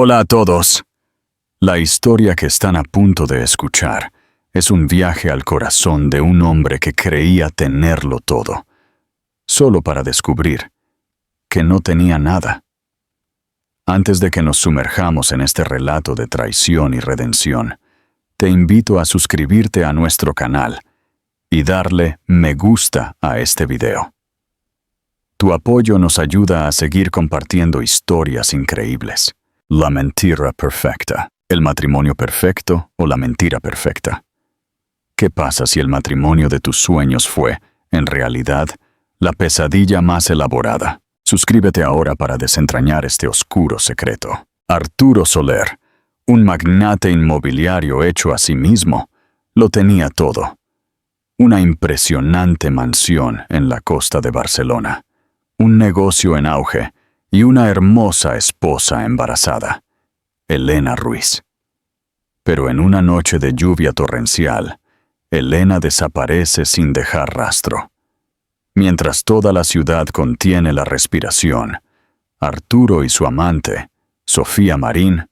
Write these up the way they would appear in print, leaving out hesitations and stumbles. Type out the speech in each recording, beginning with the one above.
Hola a todos. La historia que están a punto de escuchar es un viaje al corazón de un hombre que creía tenerlo todo, solo para descubrir que no tenía nada. Antes de que nos sumerjamos en este relato de traición y redención, te invito a suscribirte a nuestro canal y darle me gusta a este video. Tu apoyo nos ayuda a seguir compartiendo historias increíbles. La mentira perfecta, el matrimonio perfecto o la mentira perfecta. ¿Qué pasa si el matrimonio de tus sueños fue, en realidad, la pesadilla más elaborada? Suscríbete ahora para desentrañar este oscuro secreto. Arturo Soler, un magnate inmobiliario hecho a sí mismo, lo tenía todo. Una impresionante mansión en la costa de Barcelona, un negocio en auge y una hermosa esposa embarazada, Elena Ruiz. Pero en una noche de lluvia torrencial, Elena desaparece sin dejar rastro. Mientras toda la ciudad contiene la respiración, Arturo y su amante, Sofía Marín,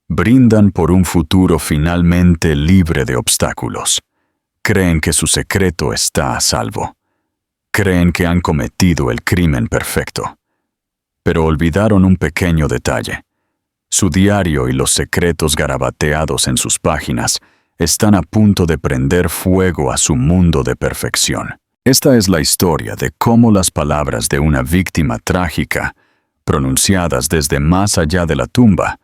brindan por un futuro finalmente libre de obstáculos. Creen que su secreto está a salvo. Creen que han cometido el crimen perfecto. Pero olvidaron un pequeño detalle. Su diario y los secretos garabateados en sus páginas están a punto de prender fuego a su mundo de perfección. Esta es la historia de cómo las palabras de una víctima trágica, pronunciadas desde más allá de la tumba,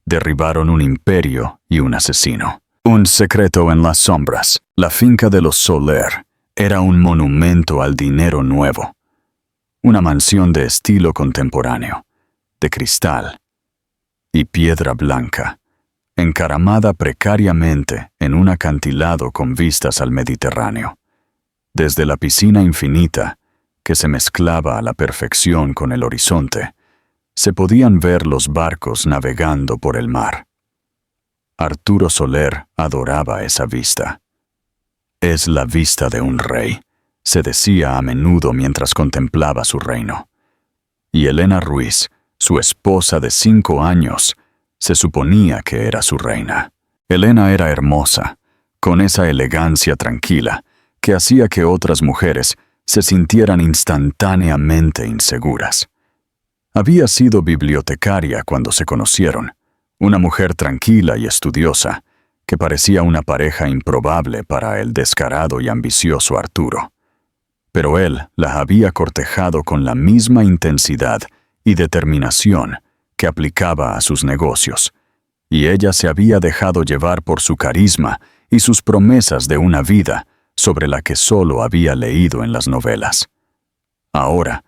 derribaron un imperio y un asesino. Un secreto en las sombras. La finca de los Soler era un monumento al dinero nuevo. Una mansión de estilo contemporáneo, de cristal y piedra blanca, encaramada precariamente en un acantilado con vistas al Mediterráneo. Desde la piscina infinita, que se mezclaba a la perfección con el horizonte, se podían ver los barcos navegando por el mar. Arturo Soler adoraba esa vista. Es la vista de un rey, se decía a menudo mientras contemplaba su reino. Y Elena Ruiz, su esposa de 5 años, se suponía que era su reina. Elena era hermosa, con esa elegancia tranquila que hacía que otras mujeres se sintieran instantáneamente inseguras. Había sido bibliotecaria cuando se conocieron, una mujer tranquila y estudiosa, que parecía una pareja improbable para el descarado y ambicioso Arturo. Pero él la había cortejado con la misma intensidad y determinación que aplicaba a sus negocios, y ella se había dejado llevar por su carisma y sus promesas de una vida sobre la que solo había leído en las novelas. Ahora,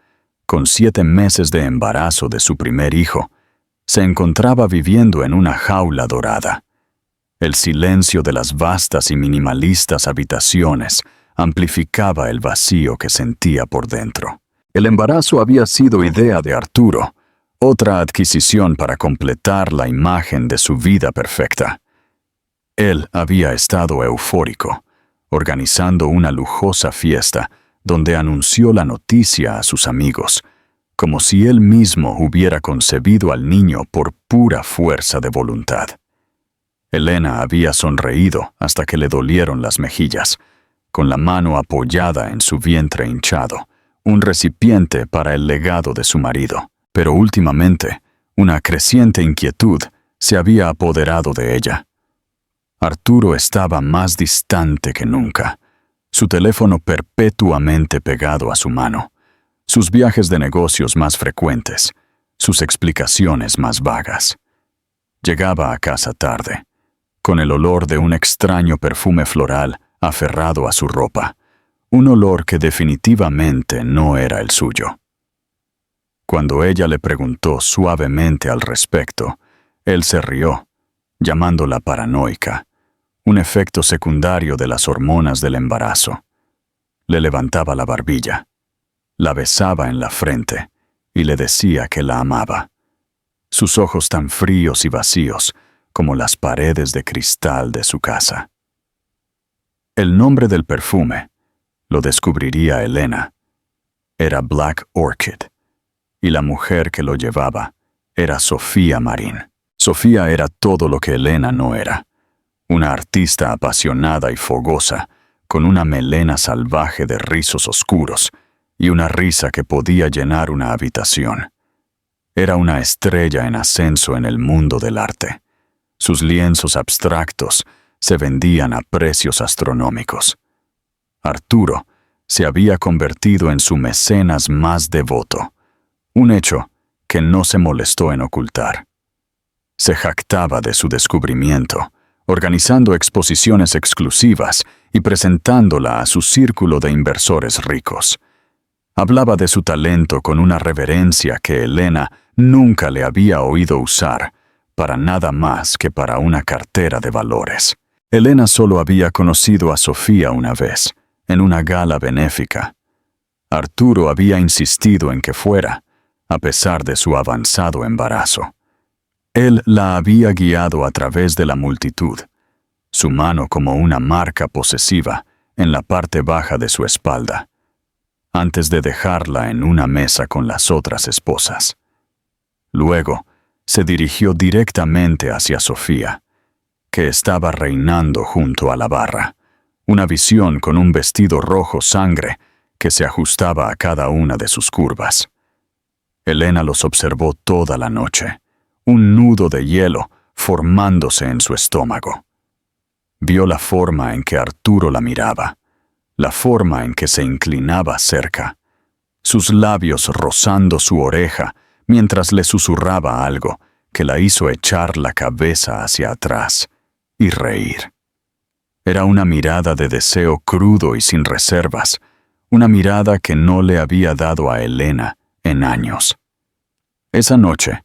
con 7 meses de embarazo de su primer hijo, se encontraba viviendo en una jaula dorada. El silencio de las vastas y minimalistas habitaciones amplificaba el vacío que sentía por dentro. El embarazo había sido idea de Arturo, otra adquisición para completar la imagen de su vida perfecta. Él había estado eufórico, organizando una lujosa fiesta donde anunció la noticia a sus amigos, como si él mismo hubiera concebido al niño por pura fuerza de voluntad. Elena había sonreído hasta que le dolieron las mejillas, con la mano apoyada en su vientre hinchado, un recipiente para el legado de su marido. Pero últimamente, una creciente inquietud se había apoderado de ella. Arturo estaba más distante que nunca, su teléfono perpetuamente pegado a su mano, sus viajes de negocios más frecuentes, sus explicaciones más vagas. Llegaba a casa tarde, con el olor de un extraño perfume floral aferrado a su ropa, un olor que definitivamente no era el suyo. Cuando ella le preguntó suavemente al respecto, él se rió, llamándola paranoica, un efecto secundario de las hormonas del embarazo. Le levantaba la barbilla, la besaba en la frente y le decía que la amaba. Sus ojos tan fríos y vacíos como las paredes de cristal de su casa. El nombre del perfume, lo descubriría Elena, era Black Orchid, y la mujer que lo llevaba era Sofía Marín. Sofía era todo lo que Elena no era. Una artista apasionada y fogosa, con una melena salvaje de rizos oscuros y una risa que podía llenar una habitación. Era una estrella en ascenso en el mundo del arte. Sus lienzos abstractos se vendían a precios astronómicos. Arturo se había convertido en su mecenas más devoto, un hecho que no se molestó en ocultar. Se jactaba de su descubrimiento, organizando exposiciones exclusivas y presentándola a su círculo de inversores ricos. Hablaba de su talento con una reverencia que Elena nunca le había oído usar para nada más que para una cartera de valores. Elena solo había conocido a Sofía una vez, en una gala benéfica. Arturo había insistido en que fuera, a pesar de su avanzado embarazo. Él la había guiado a través de la multitud, su mano como una marca posesiva en la parte baja de su espalda, antes de dejarla en una mesa con las otras esposas. Luego, se dirigió directamente hacia Sofía, que estaba reinando junto a la barra, una visión con un vestido rojo sangre que se ajustaba a cada una de sus curvas. Elena los observó toda la noche, un nudo de hielo formándose en su estómago. Vio la forma en que Arturo la miraba, la forma en que se inclinaba cerca, sus labios rozando su oreja mientras le susurraba algo que la hizo echar la cabeza hacia atrás y reír. Era una mirada de deseo crudo y sin reservas, una mirada que no le había dado a Elena en años. Esa noche,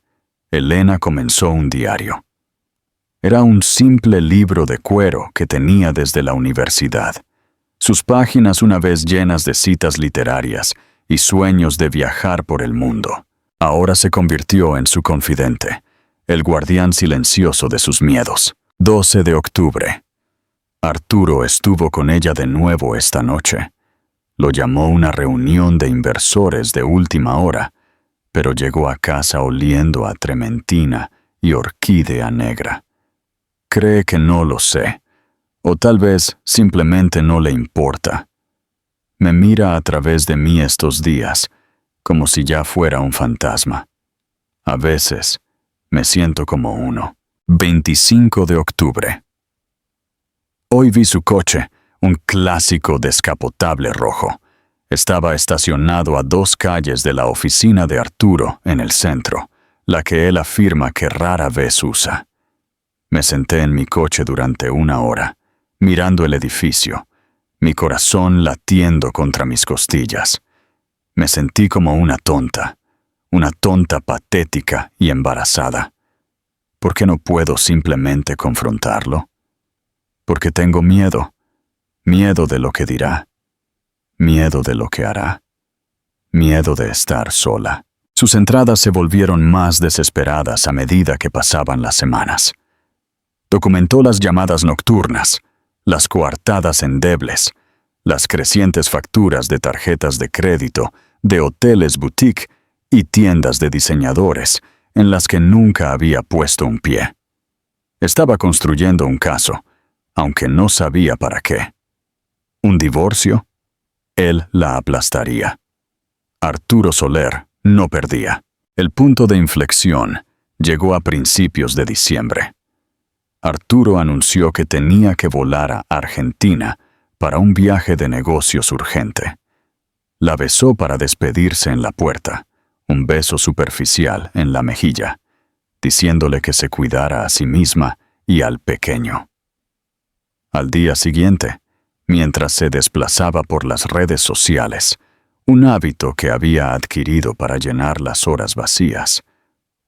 Elena comenzó un diario. Era un simple libro de cuero que tenía desde la universidad. Sus páginas una vez llenas de citas literarias y sueños de viajar por el mundo. Ahora se convirtió en su confidente, el guardián silencioso de sus miedos. 12 de octubre. Arturo estuvo con ella de nuevo esta noche. Lo llamó una reunión de inversores de última hora, pero llegó a casa oliendo a trementina y orquídea negra. Cree que no lo sé, o tal vez simplemente no le importa. Me mira a través de mí estos días, como si ya fuera un fantasma. A veces me siento como uno. 25 de octubre. Hoy vi su coche, un clásico descapotable rojo. Estaba estacionado a 2 calles de la oficina de Arturo en el centro, la que él afirma que rara vez usa. Me senté en mi coche durante 1 hora, mirando el edificio, mi corazón latiendo contra mis costillas. Me sentí como una tonta patética y embarazada. ¿Por qué no puedo simplemente confrontarlo? Porque tengo miedo de lo que dirá, miedo de lo que hará, miedo de estar sola. Sus entradas se volvieron más desesperadas a medida que pasaban las semanas. Documentó las llamadas nocturnas, las coartadas endebles, las crecientes facturas de tarjetas de crédito, de hoteles boutique y tiendas de diseñadores en las que nunca había puesto un pie. Estaba construyendo un caso, aunque no sabía para qué. ¿Un divorcio? Él la aplastaría. Arturo Soler no perdía. El punto de inflexión llegó a principios de diciembre. Arturo anunció que tenía que volar a Argentina para un viaje de negocios urgente. La besó para despedirse en la puerta, un beso superficial en la mejilla, diciéndole que se cuidara a sí misma y al pequeño. Al día siguiente, mientras se desplazaba por las redes sociales, un hábito que había adquirido para llenar las horas vacías,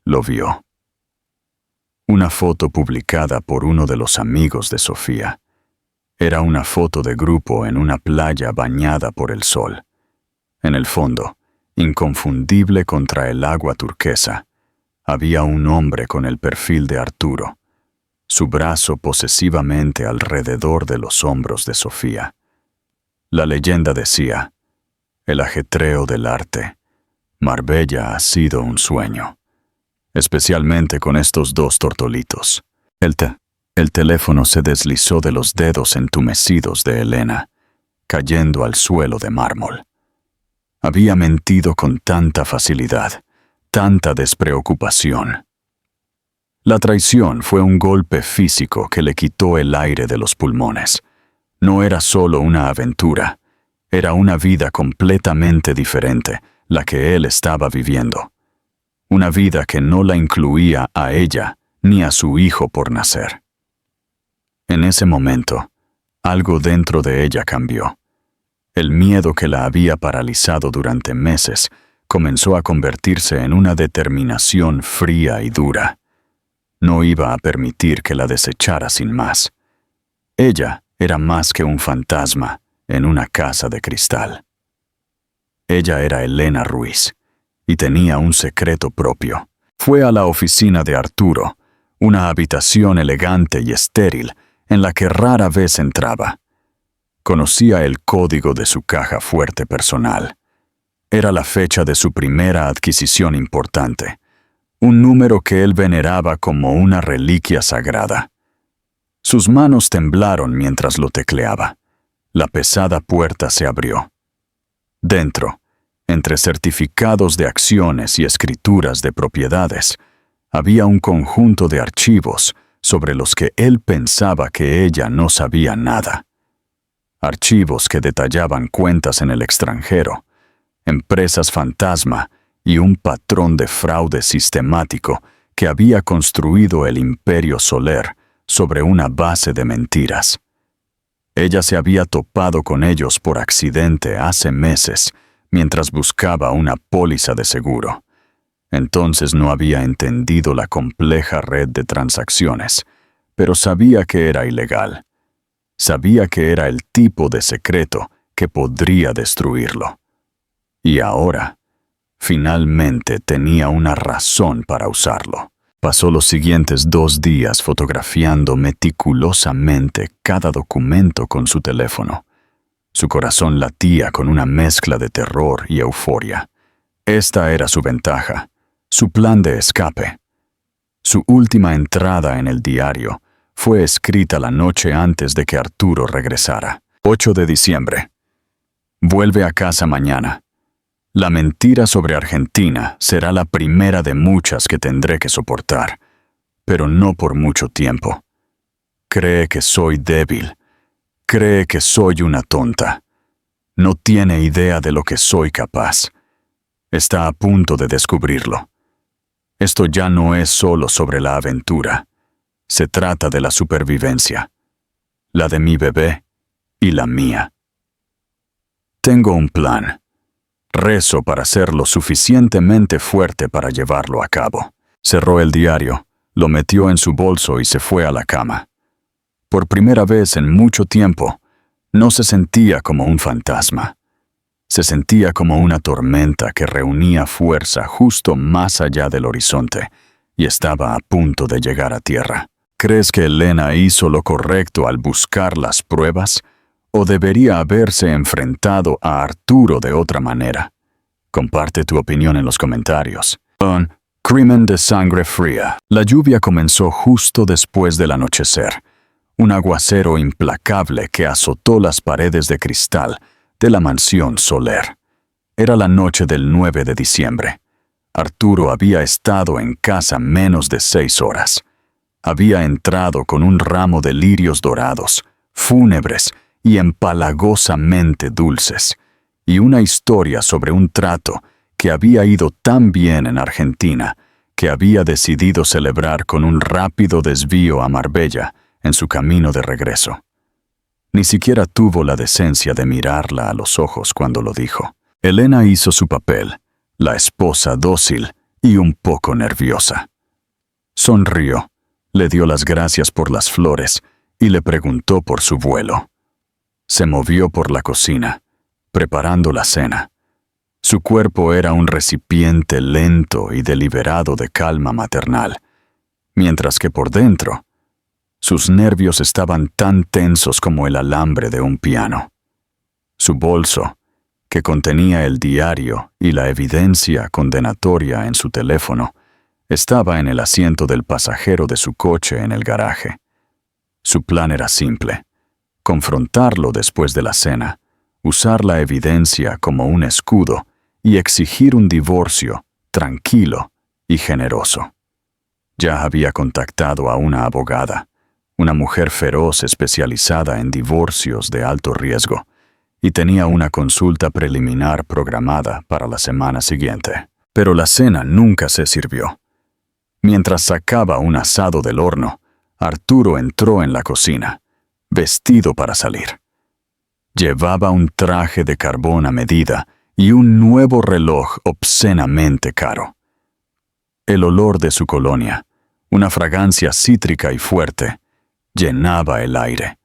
lo vio. Una foto publicada por uno de los amigos de Sofía. Era una foto de grupo en una playa bañada por el sol. En el fondo, inconfundible contra el agua turquesa, había un hombre con el perfil de Arturo, su brazo posesivamente alrededor de los hombros de Sofía. La leyenda decía: el ajetreo del arte. Marbella ha sido un sueño. especialmente con estos dos tortolitos. El teléfono se deslizó de los dedos entumecidos de Elena, cayendo al suelo de mármol. Había mentido con tanta facilidad, tanta despreocupación. La traición fue un golpe físico que le quitó el aire de los pulmones. No era solo una aventura, era una vida completamente diferente la que él estaba viviendo. Una vida que no la incluía a ella ni a su hijo por nacer. En ese momento, algo dentro de ella cambió. El miedo que la había paralizado durante meses comenzó a convertirse en una determinación fría y dura. No iba a permitir que la desechara sin más. Ella era más que un fantasma en una casa de cristal. Ella era Elena Ruiz y tenía un secreto propio. Fue a la oficina de Arturo, una habitación elegante y estéril en la que rara vez entraba. Conocía el código de su caja fuerte personal. Era la fecha de su primera adquisición importante, un número que él veneraba como una reliquia sagrada. Sus manos temblaron mientras lo tecleaba. La pesada puerta se abrió. Dentro, entre certificados de acciones y escrituras de propiedades, había un conjunto de archivos sobre los que él pensaba que ella no sabía nada. Archivos que detallaban cuentas en el extranjero, empresas fantasma y un patrón de fraude sistemático que había construido el imperio Soler sobre una base de mentiras. Ella se había topado con ellos por accidente hace meses, mientras buscaba una póliza de seguro. Entonces no había entendido la compleja red de transacciones, pero sabía que era ilegal. Sabía que era el tipo de secreto que podría destruirlo. Y ahora, finalmente tenía una razón para usarlo. Pasó los siguientes 2 días fotografiando meticulosamente cada documento con su teléfono. Su corazón latía con una mezcla de terror y euforia. Esta era su ventaja, su plan de escape. Su última entrada en el diario fue escrita la noche antes de que Arturo regresara. 8 de diciembre. Vuelve a casa mañana. La mentira sobre Argentina será la primera de muchas que tendré que soportar, pero no por mucho tiempo. Cree que soy débil. Cree que soy una tonta. No tiene idea de lo que soy capaz. Está a punto de descubrirlo. Esto ya no es solo sobre la aventura. Se trata de la supervivencia. La de mi bebé y la mía. Tengo un plan. Rezo para ser lo suficientemente fuerte para llevarlo a cabo. Cerró el diario, lo metió en su bolso y se fue a la cama. Por primera vez en mucho tiempo, no se sentía como un fantasma. Se sentía como una tormenta que reunía fuerza justo más allá del horizonte y estaba a punto de llegar a tierra. ¿Crees que Elena hizo lo correcto al buscar las pruebas? ¿O debería haberse enfrentado a Arturo de otra manera? Comparte tu opinión en los comentarios. Crimen de sangre fría. La lluvia comenzó justo después del anochecer. Un aguacero implacable que azotó las paredes de cristal de la mansión Soler. Era la noche del 9 de diciembre. Arturo había estado en casa menos de 6 horas. Había entrado con un ramo de lirios dorados, fúnebres y empalagosamente dulces, y una historia sobre un trato que había ido tan bien en Argentina que había decidido celebrar con un rápido desvío a Marbella en su camino de regreso. Ni siquiera tuvo la decencia de mirarla a los ojos cuando lo dijo. Elena hizo su papel, la esposa dócil y un poco nerviosa. Sonrió, le dio las gracias por las flores y le preguntó por su vuelo. Se movió por la cocina, preparando la cena. Su cuerpo era un recipiente lento y deliberado de calma maternal, mientras que por dentro, sus nervios estaban tan tensos como el alambre de un piano. Su bolso, que contenía el diario y la evidencia condenatoria en su teléfono, Estaba en el asiento del pasajero de su coche en el garaje. Su plan era simple: confrontarlo después de la cena, usar la evidencia como un escudo y exigir un divorcio tranquilo y generoso. Ya había contactado a una abogada, una mujer feroz especializada en divorcios de alto riesgo, y tenía una consulta preliminar programada para la semana siguiente. Pero la cena nunca se sirvió. Mientras sacaba un asado del horno, Arturo entró en la cocina, vestido para salir. Llevaba un traje de carbón a medida y un nuevo reloj obscenamente caro. El olor de su colonia, una fragancia cítrica y fuerte, llenaba el aire,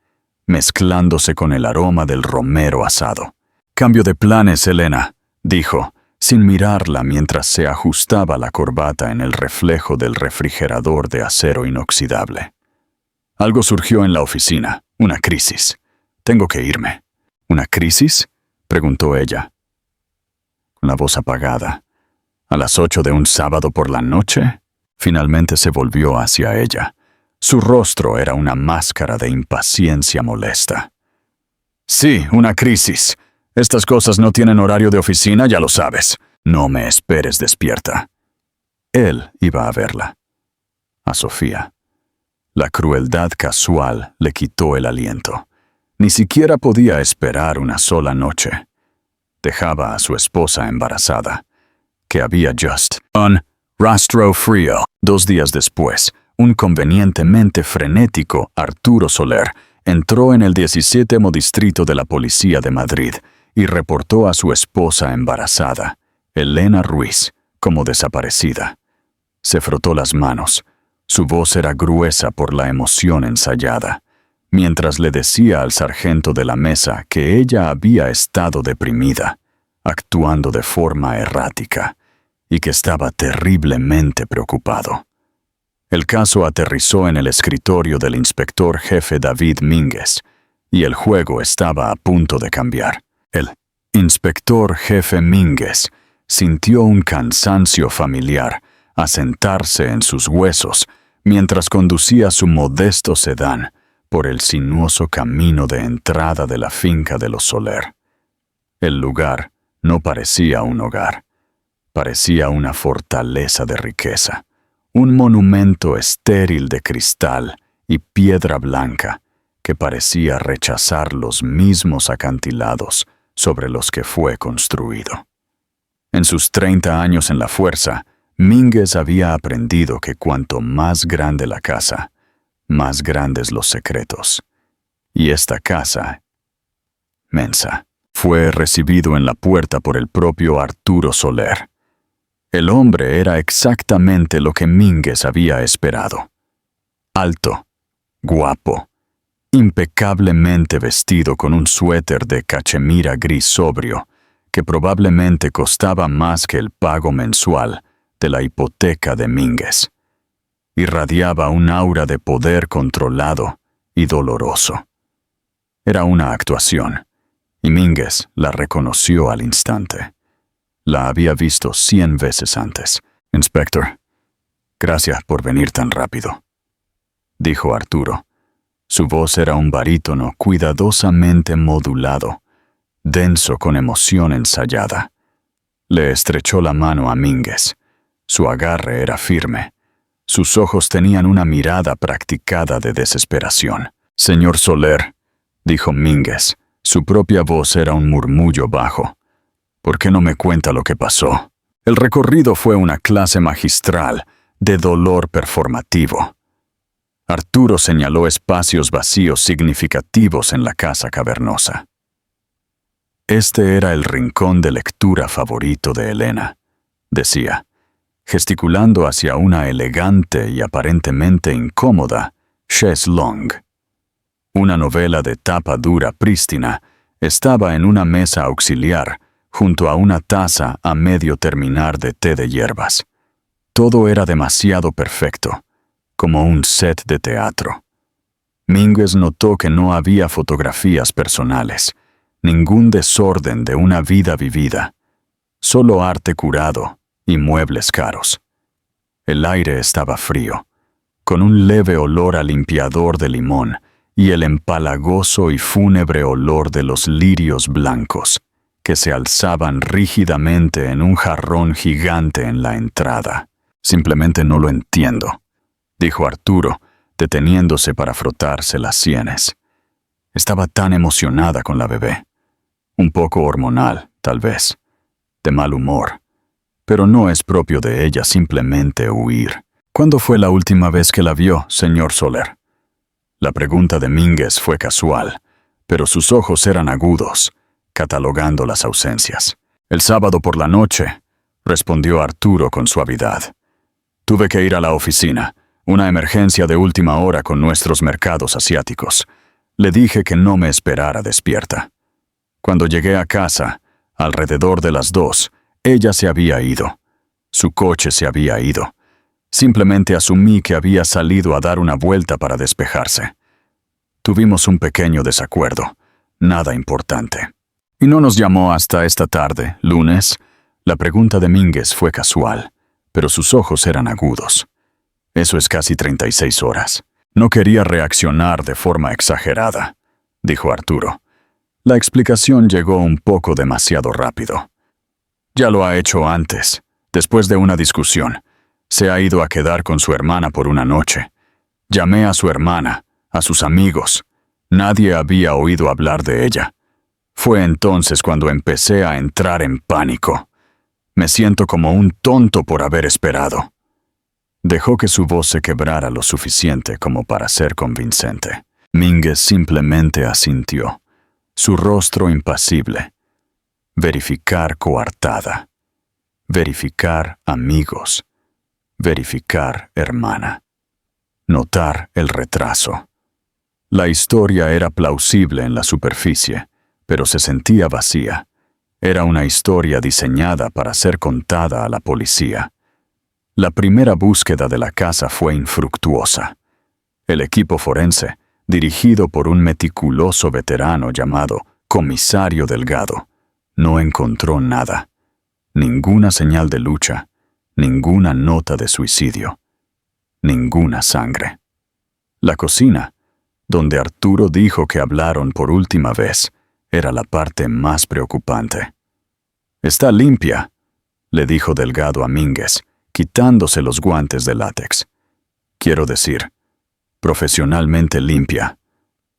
mezclándose con el aroma del romero asado. «Cambio de planes, Elena», dijo, sin mirarla mientras se ajustaba la corbata en el reflejo del refrigerador de acero inoxidable. «Algo surgió en la oficina, una crisis. Tengo que irme». «¿Una crisis?», preguntó ella, con la voz apagada. «¿A las 8 de un sábado por la noche?». Finalmente se volvió hacia ella. Su rostro era una máscara de impaciencia molesta. «Sí, una crisis. Estas cosas no tienen horario de oficina, ya lo sabes. No me esperes despierta». Él iba a verla. A Sofía. La crueldad casual le quitó el aliento. Ni siquiera podía esperar una sola noche. Dejaba a su esposa embarazada, que había just un rastro frío. 2 días después, un convenientemente frenético Arturo Soler entró en el 17º distrito de la Policía de Madrid y reportó a su esposa embarazada, Elena Ruiz, como desaparecida. Se frotó las manos. Su voz era gruesa por la emoción ensayada, mientras le decía al sargento de la mesa que ella había estado deprimida, actuando de forma errática, y que estaba terriblemente preocupado. El caso aterrizó en el escritorio del inspector jefe David Mínguez, y el juego estaba a punto de cambiar. El inspector jefe Mínguez sintió un cansancio familiar asentarse en sus huesos mientras conducía su modesto sedán por el sinuoso camino de entrada de la finca de los Soler. El lugar no parecía un hogar, parecía una fortaleza de riqueza, un monumento estéril de cristal y piedra blanca que parecía rechazar los mismos acantilados sobre los que fue construido. En sus 30 años en la fuerza, Mínguez había aprendido que cuanto más grande la casa, más grandes los secretos. Y esta casa, mensa, fue recibido en la puerta por el propio Arturo Soler. El hombre era exactamente lo que Mínguez había esperado. Alto, guapo, impecablemente vestido con un suéter de cachemira gris sobrio, que probablemente costaba más que el pago mensual de la hipoteca de Mínguez. Irradiaba un aura de poder controlado y doloroso. Era una actuación, y Mínguez la reconoció al instante. La había visto 100 veces antes. «Inspector, gracias por venir tan rápido», dijo Arturo. Su voz era un barítono cuidadosamente modulado, denso con emoción ensayada. Le estrechó la mano a Mínguez. Su agarre era firme. Sus ojos tenían una mirada practicada de desesperación. «Señor Soler», dijo Mínguez. Su propia voz era un murmullo bajo. «¿Por qué no me cuenta lo que pasó?». El recorrido fue una clase magistral de dolor performativo. Arturo señaló espacios vacíos significativos en la casa cavernosa. Este era el rincón de lectura favorito de Elena, decía, gesticulando hacia una elegante y aparentemente incómoda chaise longue. Una novela de tapa dura prístina estaba en una mesa auxiliar junto a una taza a medio terminar de té de hierbas. Todo era demasiado perfecto, como un set de teatro. Mínguez notó que no había fotografías personales, ningún desorden de una vida vivida, solo arte curado y muebles caros. El aire estaba frío, con un leve olor a limpiador de limón y el empalagoso y fúnebre olor de los lirios blancos, que se alzaban rígidamente en un jarrón gigante en la entrada. «Simplemente no lo entiendo», dijo Arturo, deteniéndose para frotarse las sienes. Estaba tan emocionada con la bebé. Un poco hormonal, tal vez. De mal humor. Pero no es propio de ella simplemente huir. «¿Cuándo fue la última vez que la vio, señor Soler?» La pregunta de Mínguez fue casual, pero sus ojos eran agudos, catalogando las ausencias. «El sábado por la noche», respondió Arturo con suavidad. «Tuve que ir a la oficina, una emergencia de última hora con nuestros mercados asiáticos. Le dije que no me esperara despierta. Cuando llegué a casa, alrededor de las 2, ella se había ido. Su coche se había ido. Simplemente asumí que había salido a dar una vuelta para despejarse. Tuvimos un pequeño desacuerdo, nada importante. Y no nos llamó hasta esta tarde, lunes». La pregunta de Mínguez fue casual, pero sus ojos eran agudos. «Eso es casi 36 horas. No quería reaccionar de forma exagerada», dijo Arturo. La explicación llegó un poco demasiado rápido. «Ya lo ha hecho antes, después de una discusión. Se ha ido a quedar con su hermana por una noche. Llamé a su hermana, a sus amigos. Nadie había oído hablar de ella. Fue entonces cuando empecé a entrar en pánico. Me siento como un tonto por haber esperado». Dejó que su voz se quebrara lo suficiente como para ser convincente. Mínguez simplemente asintió, su rostro impasible. Verificar coartada. Verificar amigos. Verificar hermana. Notar el retraso. La historia era plausible en la superficie, pero se sentía vacía. Era una historia diseñada para ser contada a la policía. La primera búsqueda de la casa fue infructuosa. El equipo forense, dirigido por un meticuloso veterano llamado Comisario Delgado, no encontró nada. Ninguna señal de lucha, ninguna nota de suicidio, ninguna sangre. La cocina, donde Arturo dijo que hablaron por última vez, era la parte más preocupante. «Está limpia», le dijo Delgado a Mínguez, quitándose los guantes de látex. «Quiero decir, profesionalmente limpia.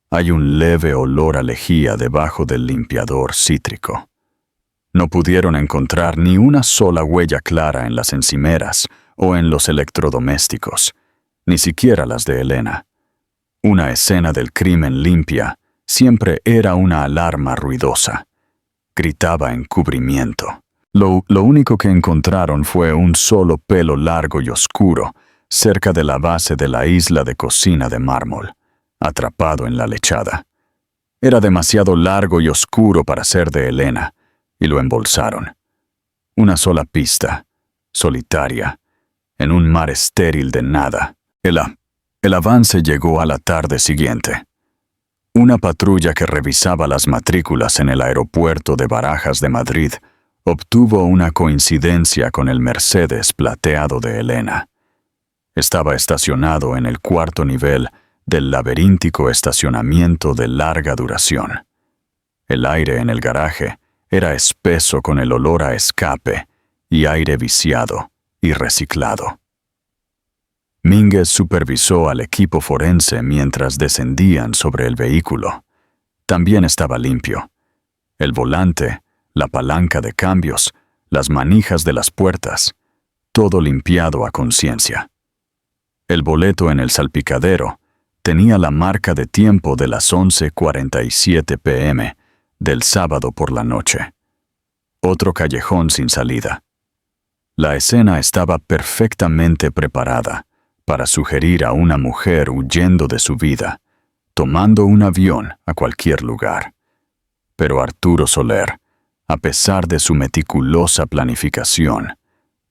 Hay un leve olor a lejía debajo del limpiador cítrico». No pudieron encontrar ni una sola huella clara en las encimeras o en los electrodomésticos, ni siquiera las de Elena. Una escena del crimen limpia siempre era una alarma ruidosa. Gritaba encubrimiento. Lo único que encontraron fue un solo pelo largo y oscuro cerca de la base de la isla de cocina de mármol, atrapado en la lechada. Era demasiado largo y oscuro para ser de Elena, y lo embolsaron. Una sola pista, solitaria, en un mar estéril de nada. El avance llegó a la tarde siguiente. Una patrulla que revisaba las matrículas en el aeropuerto de Barajas de Madrid obtuvo una coincidencia con el Mercedes plateado de Elena. Estaba estacionado en el 4º nivel del laberíntico estacionamiento de larga duración. El aire en el garaje era espeso con el olor a escape y aire viciado y reciclado. Mínguez supervisó al equipo forense mientras descendían sobre el vehículo. También estaba limpio. El volante, la palanca de cambios, las manijas de las puertas, todo limpiado a conciencia. El boleto en el salpicadero tenía la marca de tiempo de las 11:47 p.m. del sábado por la noche. Otro callejón sin salida. La escena estaba perfectamente preparada para sugerir a una mujer huyendo de su vida, tomando un avión a cualquier lugar. Pero Arturo Soler, a pesar de su meticulosa planificación,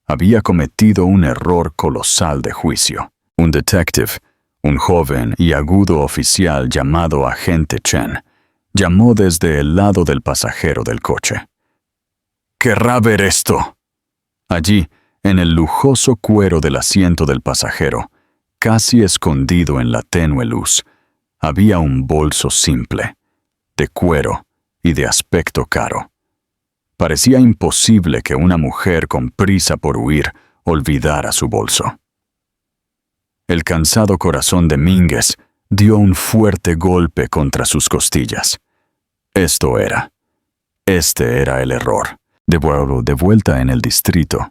había cometido un error colosal de juicio. Un detective, un joven y agudo oficial llamado agente Chen, llamó desde el lado del pasajero del coche. «¿Querrá ver esto?» Allí, En el lujoso cuero del asiento del pasajero, casi escondido en la tenue luz, había un bolso simple, de cuero y de aspecto caro. Parecía imposible que una mujer con prisa por huir olvidara su bolso. El cansado corazón de Mínguez dio un fuerte golpe contra sus costillas. Este era el error. De vuelta en el distrito,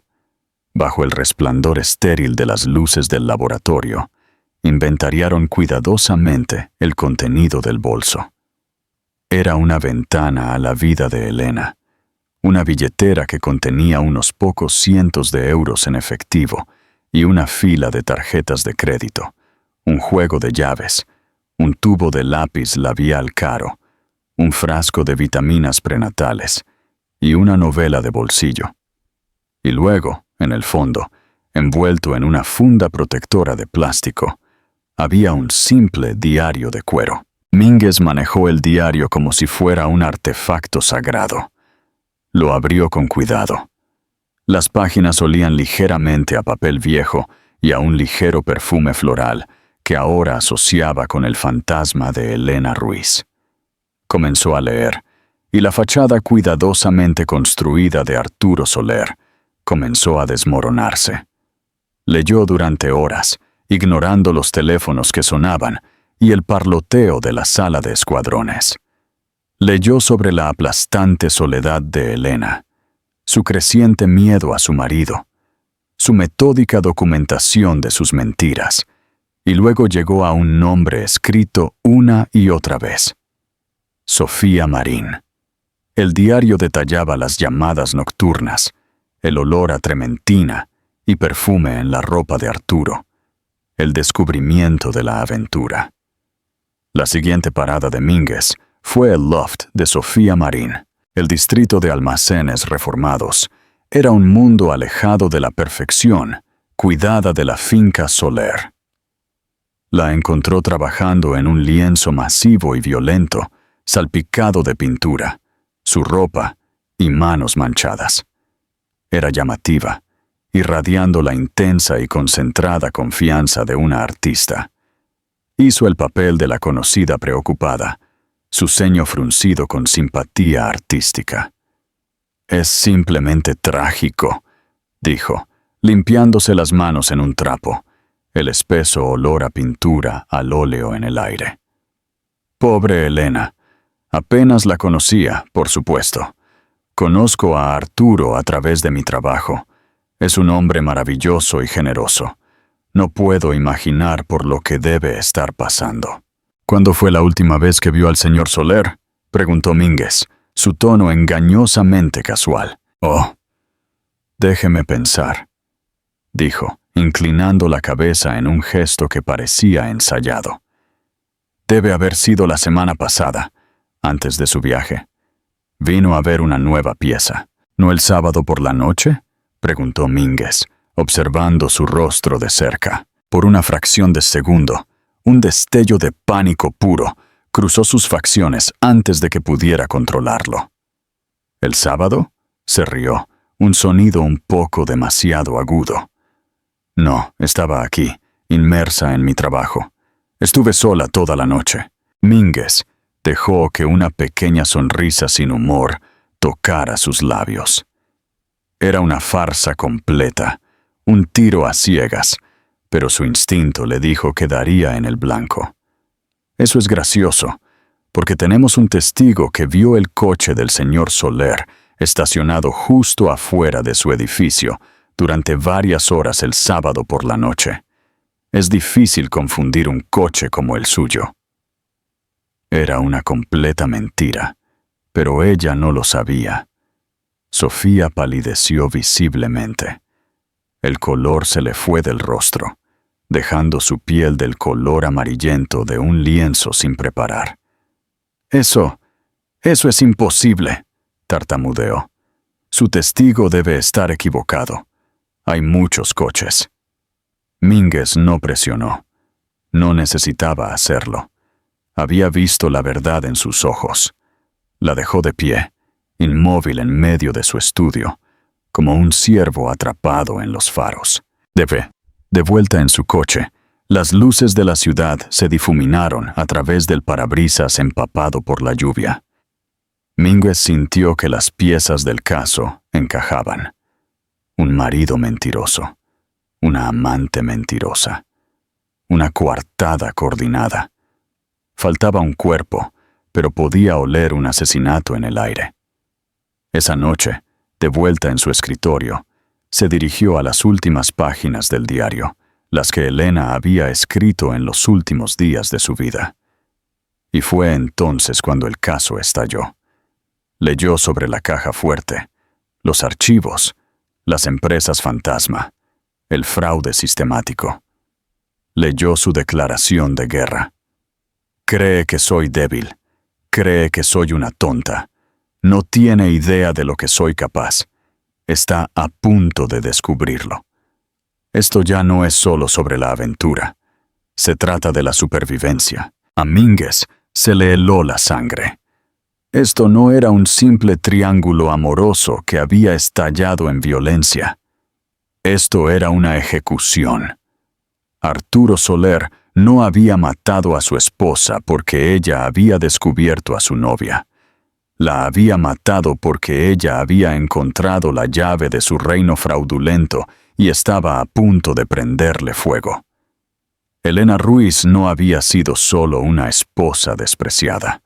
bajo el resplandor estéril de las luces del laboratorio, inventariaron cuidadosamente el contenido del bolso. Era una ventana a la vida de Elena, una billetera que contenía unos pocos cientos de euros en efectivo y una fila de tarjetas de crédito, un juego de llaves, un tubo de lápiz labial caro, un frasco de vitaminas prenatales y una novela de bolsillo. Y luego, en el fondo, envuelto en una funda protectora de plástico, había un simple diario de cuero. Mínguez manejó el diario como si fuera un artefacto sagrado. Lo abrió con cuidado. Las páginas olían ligeramente a papel viejo y a un ligero perfume floral que ahora asociaba con el fantasma de Elena Ruiz. Comenzó a leer, y la fachada cuidadosamente construida de Arturo Soler comenzó a desmoronarse. Leyó durante horas, ignorando los teléfonos que sonaban y el parloteo de la sala de escuadrones. Leyó sobre la aplastante soledad de Elena, su creciente miedo a su marido, su metódica documentación de sus mentiras, y luego llegó a un nombre escrito una y otra vez: Sofía Marín. El diario detallaba las llamadas nocturnas, el olor a trementina y perfume en la ropa de Arturo, el descubrimiento de la aventura. La siguiente parada de Mínguez fue el loft de Sofía Marín. El distrito de almacenes reformados era un mundo alejado de la perfección, cuidada de la finca Soler. La encontró trabajando en un lienzo masivo y violento, salpicado de pintura, su ropa y manos manchadas. Era llamativa, irradiando la intensa y concentrada confianza de una artista. Hizo el papel de la conocida preocupada, su ceño fruncido con simpatía artística. «Es simplemente trágico», dijo, limpiándose las manos en un trapo, el espeso olor a pintura al óleo en el aire. «Pobre Elena. Apenas la conocía, por supuesto. Conozco a Arturo a través de mi trabajo. Es un hombre maravilloso y generoso. No puedo imaginar por lo que debe estar pasando». «¿Cuándo fue la última vez que vio al señor Soler?», preguntó Mínguez, su tono engañosamente casual. «Oh, déjeme pensar», dijo, inclinando la cabeza en un gesto que parecía ensayado. «Debe haber sido la semana pasada, antes de su viaje. Vino a ver una nueva pieza». «¿No el sábado por la noche?», preguntó Mínguez, observando su rostro de cerca. Por una fracción de segundo, un destello de pánico puro cruzó sus facciones antes de que pudiera controlarlo. «¿El sábado?», se rió, un sonido un poco demasiado agudo. «No, estaba aquí, inmersa en mi trabajo. Estuve sola toda la noche». Mínguez dejó que una pequeña sonrisa sin humor tocara sus labios. Era una farsa completa, un tiro a ciegas, pero su instinto le dijo que daría en el blanco. Eso es gracioso, porque tenemos un testigo que vio el coche del señor Soler estacionado justo afuera de su edificio durante varias horas el sábado por la noche. Es difícil confundir un coche como el suyo. Era una completa mentira, pero ella no lo sabía. Sofía palideció visiblemente. El color se le fue del rostro, dejando su piel del color amarillento de un lienzo sin preparar. Eso es imposible», tartamudeó. «Su testigo debe estar equivocado. Hay muchos coches». Mínguez no presionó. No necesitaba hacerlo. Había visto la verdad en sus ojos. La dejó de pie, inmóvil en medio de su estudio, como un ciervo atrapado en los faros. De vuelta en su coche, las luces de la ciudad se difuminaron a través del parabrisas empapado por la lluvia. Mínguez sintió que las piezas del caso encajaban. Un marido mentiroso, una amante mentirosa, una coartada coordinada. Faltaba un cuerpo, pero podía oler un asesinato en el aire. Esa noche, de vuelta en su escritorio, se dirigió a las últimas páginas del diario, las que Elena había escrito en los últimos días de su vida. Y fue entonces cuando el caso estalló. Leyó sobre la caja fuerte, los archivos, las empresas fantasma, el fraude sistemático. Leyó su declaración de guerra. Cree que soy débil, cree que soy una tonta, no tiene idea de lo que soy capaz. Está a punto de descubrirlo. Esto ya no es solo sobre la aventura. Se trata de la supervivencia. A Mínguez se le heló la sangre. Esto no era un simple triángulo amoroso que había estallado en violencia. Esto era una ejecución. Arturo Soler no había matado a su esposa porque ella había descubierto a su novia. La había matado porque ella había encontrado la llave de su reino fraudulento y estaba a punto de prenderle fuego. Elena Ruiz no había sido solo una esposa despreciada.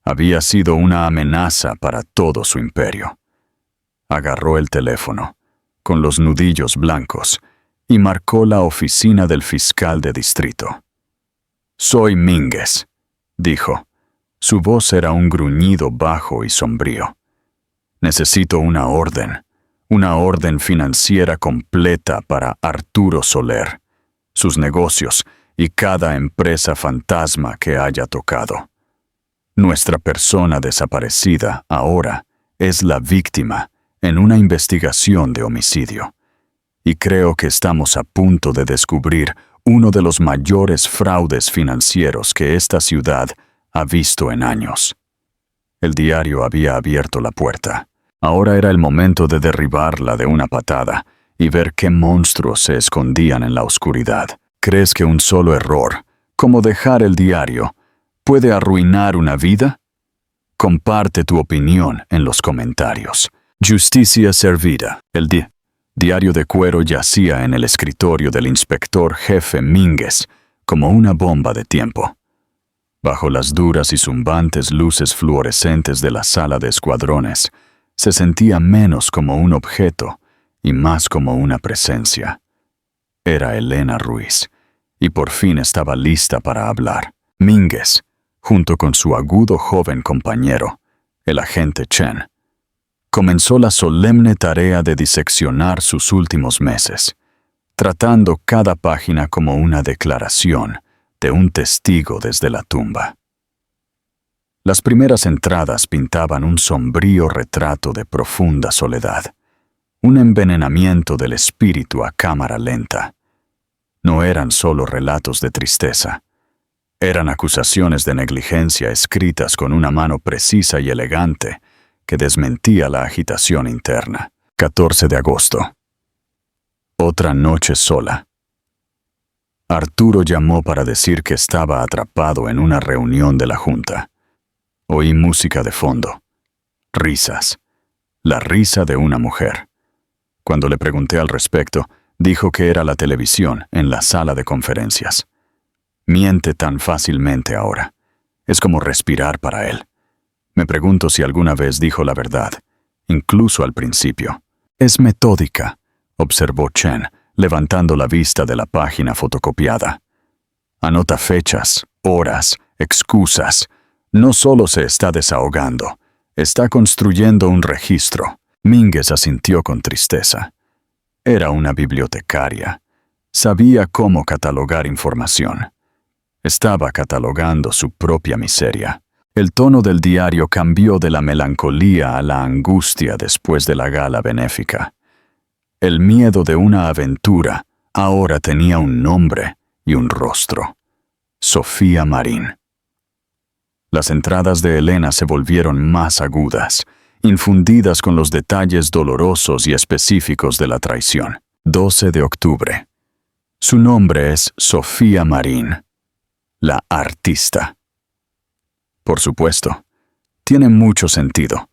Había sido una amenaza para todo su imperio. Agarró el teléfono, con los nudillos blancos, y marcó la oficina del fiscal de distrito. «Soy Mínguez», dijo. Su voz era un gruñido bajo y sombrío. «Necesito una orden financiera completa para Arturo Soler, sus negocios y cada empresa fantasma que haya tocado. Nuestra persona desaparecida ahora es la víctima en una investigación de homicidio. Y creo que estamos a punto de descubrir uno de los mayores fraudes financieros que esta ciudad ha visto en años». El diario había abierto la puerta. Ahora era el momento de derribarla de una patada y ver qué monstruos se escondían en la oscuridad. ¿Crees que un solo error, como dejar el diario, puede arruinar una vida? Comparte tu opinión en los comentarios. Justicia servida. El diario de cuero yacía en el escritorio del inspector jefe Mínguez como una bomba de tiempo. Bajo las duras y zumbantes luces fluorescentes de la sala de escuadrones, se sentía menos como un objeto y más como una presencia. Era Elena Ruiz, y por fin estaba lista para hablar. Mínguez, junto con su agudo joven compañero, el agente Chen, comenzó la solemne tarea de diseccionar sus últimos meses, tratando cada página como una declaración de un testigo desde la tumba. Las primeras entradas pintaban un sombrío retrato de profunda soledad, un envenenamiento del espíritu a cámara lenta. No eran solo relatos de tristeza, eran acusaciones de negligencia escritas con una mano precisa y elegante que desmentía la agitación interna. 14 de agosto. Otra noche sola. Arturo llamó para decir que estaba atrapado en una reunión de la Junta. Oí música de fondo. Risas. La risa de una mujer. Cuando le pregunté al respecto, dijo que era la televisión en la sala de conferencias. Miente tan fácilmente ahora. Es como respirar para él. Me pregunto si alguna vez dijo la verdad, incluso al principio. Es metódica, observó Chen, levantando la vista de la página fotocopiada. Anota fechas, horas, excusas. No solo se está desahogando, está construyendo un registro. Mínguez asintió con tristeza. Era una bibliotecaria. Sabía cómo catalogar información. Estaba catalogando su propia miseria. El tono del diario cambió de la melancolía a la angustia después de la gala benéfica. El miedo de una aventura ahora tenía un nombre y un rostro. Sofía Marín. Las entradas de Elena se volvieron más agudas, infundidas con los detalles dolorosos y específicos de la traición. 12 de octubre. Su nombre es Sofía Marín, la artista. Por supuesto, tiene mucho sentido.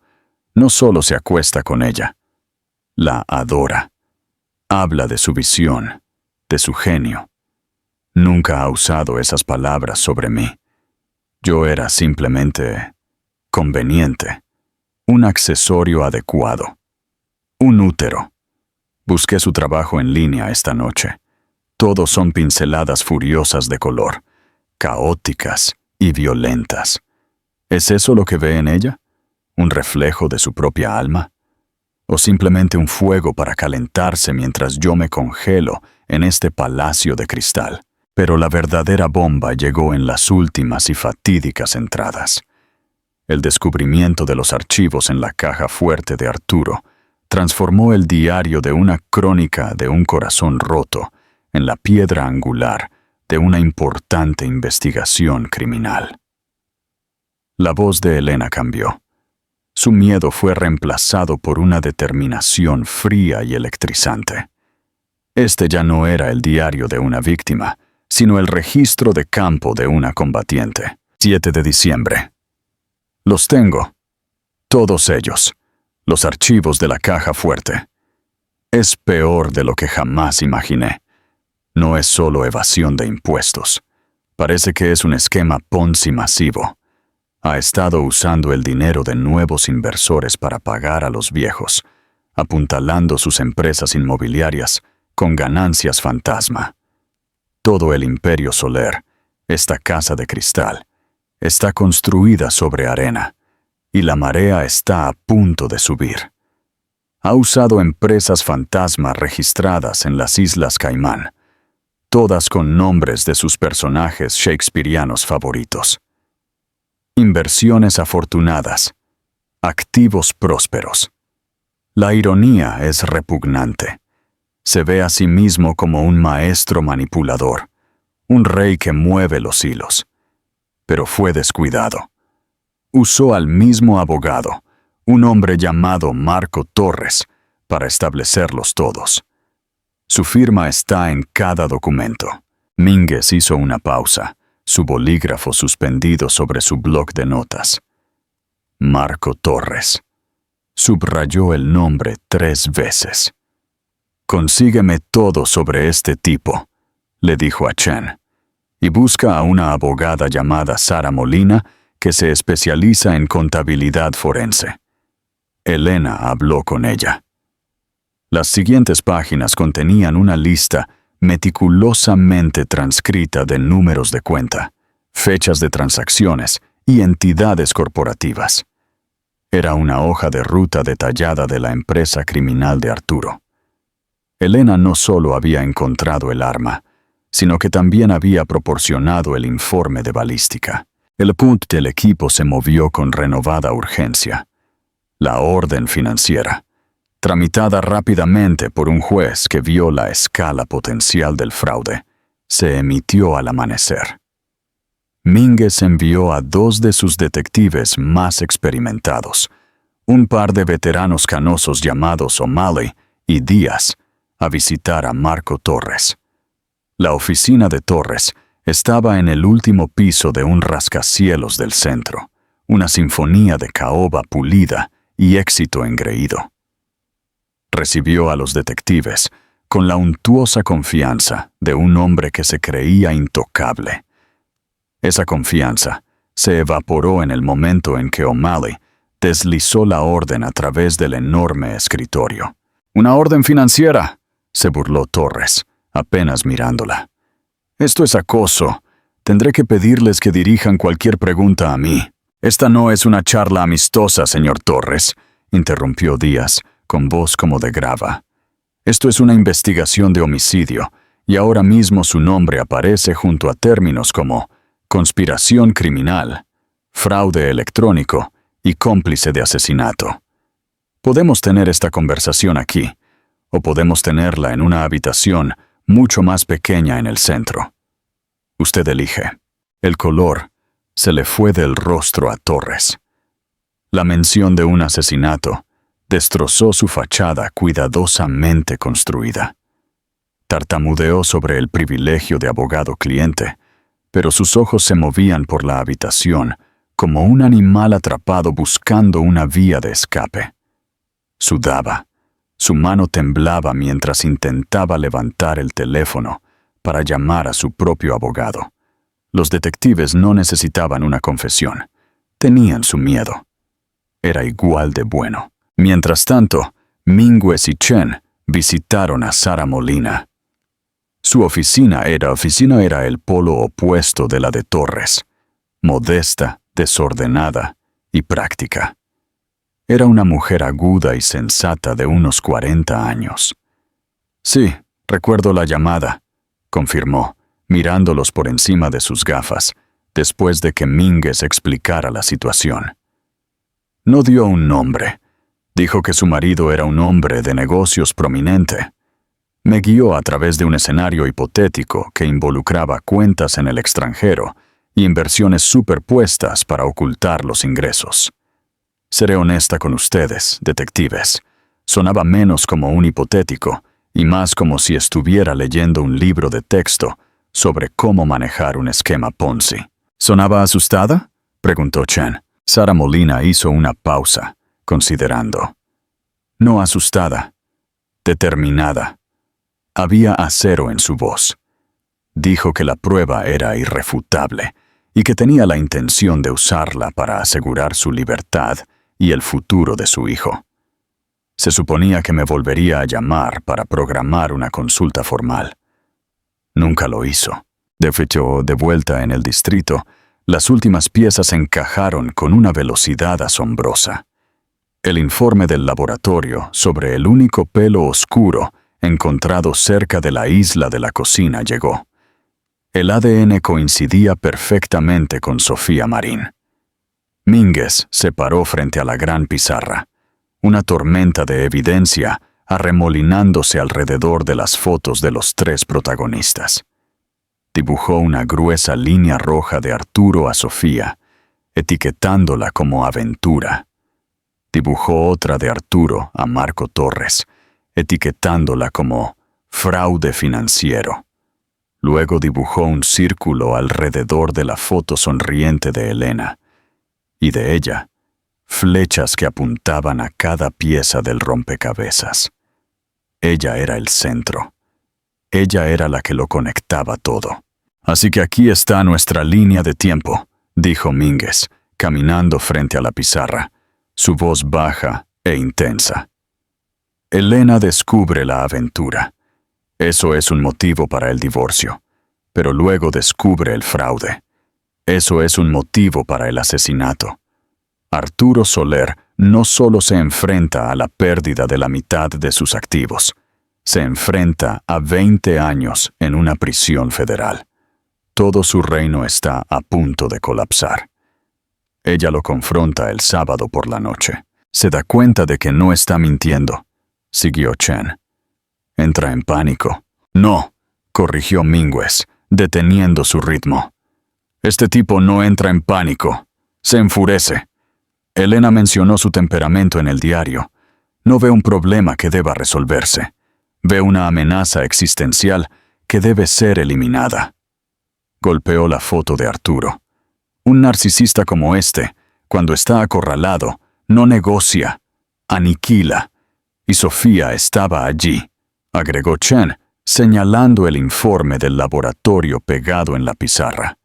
No solo se acuesta con ella, la adora. Habla de su visión, de su genio. Nunca ha usado esas palabras sobre mí. Yo era simplemente conveniente, un accesorio adecuado, un útero. Busqué su trabajo en línea esta noche. Todos son pinceladas furiosas de color, caóticas y violentas. ¿Es eso lo que ve en ella? ¿Un reflejo de su propia alma? ¿O simplemente un fuego para calentarse mientras yo me congelo en este palacio de cristal? Pero la verdadera bomba llegó en las últimas y fatídicas entradas. El descubrimiento de los archivos en la caja fuerte de Arturo transformó el diario de una crónica de un corazón roto en la piedra angular de una importante investigación criminal. La voz de Elena cambió. Su miedo fue reemplazado por una determinación fría y electrizante. Este ya no era el diario de una víctima, sino el registro de campo de una combatiente. 7 de diciembre. Los tengo. Todos ellos. Los archivos de la caja fuerte. Es peor de lo que jamás imaginé. No es solo evasión de impuestos. Parece que es un esquema Ponzi masivo. Ha estado usando el dinero de nuevos inversores para pagar a los viejos, apuntalando sus empresas inmobiliarias con ganancias fantasma. Todo el imperio Soler, esta casa de cristal, está construida sobre arena, y la marea está a punto de subir. Ha usado empresas fantasma registradas en las Islas Caimán, todas con nombres de sus personajes shakespearianos favoritos. Inversiones afortunadas, activos prósperos. La ironía es repugnante. Se ve a sí mismo como un maestro manipulador, un rey que mueve los hilos. Pero fue descuidado. Usó al mismo abogado, un hombre llamado Marco Torres, para establecerlos todos. Su firma está en cada documento. Mínguez hizo una pausa, su bolígrafo suspendido sobre su bloc de notas. Marco Torres. Subrayó el nombre 3 veces. «Consígueme todo sobre este tipo», le dijo a Chen, «y busca a una abogada llamada Sara Molina que se especializa en contabilidad forense». Elena habló con ella. Las siguientes páginas contenían una lista meticulosamente transcrita de números de cuenta, fechas de transacciones y entidades corporativas. Era una hoja de ruta detallada de la empresa criminal de Arturo. Elena no solo había encontrado el arma, sino que también había proporcionado el informe de balística. El punto del equipo se movió con renovada urgencia. La orden financiera, tramitada rápidamente por un juez que vio la escala potencial del fraude, se emitió al amanecer. Mínguez envió a 2 de sus detectives más experimentados, un par de veteranos canosos llamados O'Malley y Díaz, a visitar a Marco Torres. La oficina de Torres estaba en el último piso de un rascacielos del centro, una sinfonía de caoba pulida y éxito engreído. Recibió a los detectives con la untuosa confianza de un hombre que se creía intocable. Esa confianza se evaporó en el momento en que O'Malley deslizó la orden a través del enorme escritorio. «¡Una orden financiera!», se burló Torres, apenas mirándola. «Esto es acoso. Tendré que pedirles que dirijan cualquier pregunta a mí». «Esta no es una charla amistosa, señor Torres», interrumpió Díaz, con voz como de grava. «Esto es una investigación de homicidio, y ahora mismo su nombre aparece junto a términos como conspiración criminal, fraude electrónico y cómplice de asesinato. Podemos tener esta conversación aquí, o podemos tenerla en una habitación mucho más pequeña en el centro. Usted elige». El color se le fue del rostro a Torres. La mención de un asesinato destrozó su fachada cuidadosamente construida. Tartamudeó sobre el privilegio de abogado-cliente, pero sus ojos se movían por la habitación como un animal atrapado buscando una vía de escape. Sudaba. Su mano temblaba mientras intentaba levantar el teléfono para llamar a su propio abogado. Los detectives no necesitaban una confesión. Tenían su miedo. Era igual de bueno. Mientras tanto, Mínguez y Chen visitaron a Sara Molina. Su oficina era el polo opuesto de la de Torres, modesta, desordenada y práctica. Era una mujer aguda y sensata de unos 40 años. Sí, recuerdo la llamada, confirmó, mirándolos por encima de sus gafas, después de que Mínguez explicara la situación. No dio un nombre. Dijo que su marido era un hombre de negocios prominente. Me guió a través de un escenario hipotético que involucraba cuentas en el extranjero y inversiones superpuestas para ocultar los ingresos. Seré honesta con ustedes, detectives. Sonaba menos como un hipotético y más como si estuviera leyendo un libro de texto sobre cómo manejar un esquema Ponzi. ¿Sonaba asustada?, preguntó Chen. Sara Molina hizo una pausa, considerando. No asustada, determinada. Había acero en su voz. Dijo que la prueba era irrefutable y que tenía la intención de usarla para asegurar su libertad y el futuro de su hijo. Se suponía que me volvería a llamar para programar una consulta formal. Nunca lo hizo. De vuelta en el distrito, las últimas piezas encajaron con una velocidad asombrosa. El informe del laboratorio sobre el único pelo oscuro encontrado cerca de la isla de la cocina llegó. El ADN coincidía perfectamente con Sofía Marín. Mínguez se paró frente a la gran pizarra, una tormenta de evidencia arremolinándose alrededor de las fotos de los tres protagonistas. Dibujó una gruesa línea roja de Arturo a Sofía, etiquetándola como aventura. Dibujó otra de Arturo a Marco Torres, etiquetándola como fraude financiero. Luego dibujó un círculo alrededor de la foto sonriente de Elena, y de ella, flechas que apuntaban a cada pieza del rompecabezas. Ella era el centro. Ella era la que lo conectaba todo. Así que aquí está nuestra línea de tiempo, dijo Mínguez, caminando frente a la pizarra, su voz baja e intensa. Elena descubre la aventura. Eso es un motivo para el divorcio, pero luego descubre el fraude. Eso es un motivo para el asesinato. Arturo Soler no solo se enfrenta a la pérdida de la mitad de sus activos, se enfrenta a 20 años en una prisión federal. Todo su reino está a punto de colapsar. Ella lo confronta el sábado por la noche. Se da cuenta de que no está mintiendo, siguió Chen. Entra en pánico. No, corrigió Mínguez, deteniendo su ritmo. Este tipo no entra en pánico. Se enfurece. Elena mencionó su temperamento en el diario. No ve un problema que deba resolverse. Ve una amenaza existencial que debe ser eliminada. Golpeó la foto de Arturo. Un narcisista como este, cuando está acorralado, no negocia, aniquila. Y Sofía estaba allí, agregó Chen, señalando el informe del laboratorio pegado en la pizarra.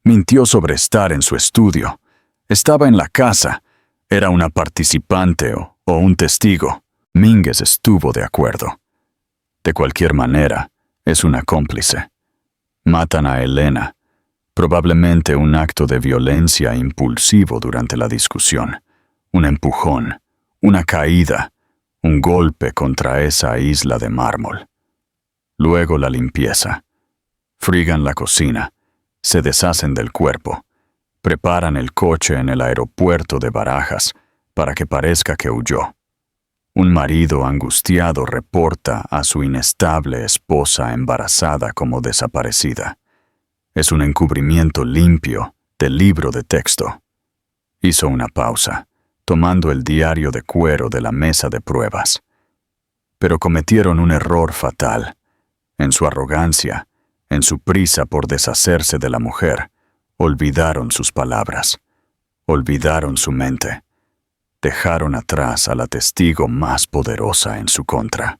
Mintió sobre estar en su estudio. Estaba en la casa. Era una participante o un testigo. Mínguez estuvo de acuerdo. De cualquier manera, es una cómplice. Matan a Elena. Probablemente un acto de violencia impulsivo durante la discusión. Un empujón, una caída, un golpe contra esa isla de mármol. Luego la limpieza. Friegan la cocina. Se deshacen del cuerpo. Preparan el coche en el aeropuerto de Barajas para que parezca que huyó. Un marido angustiado reporta a su inestable esposa embarazada como desaparecida. Es un encubrimiento limpio del libro de texto. Hizo una pausa. tomando el diario de cuero de la mesa de pruebas. Pero cometieron un error fatal. En su arrogancia, en su prisa por deshacerse de la mujer, olvidaron sus palabras, olvidaron su mente, dejaron atrás a la testigo más poderosa en su contra.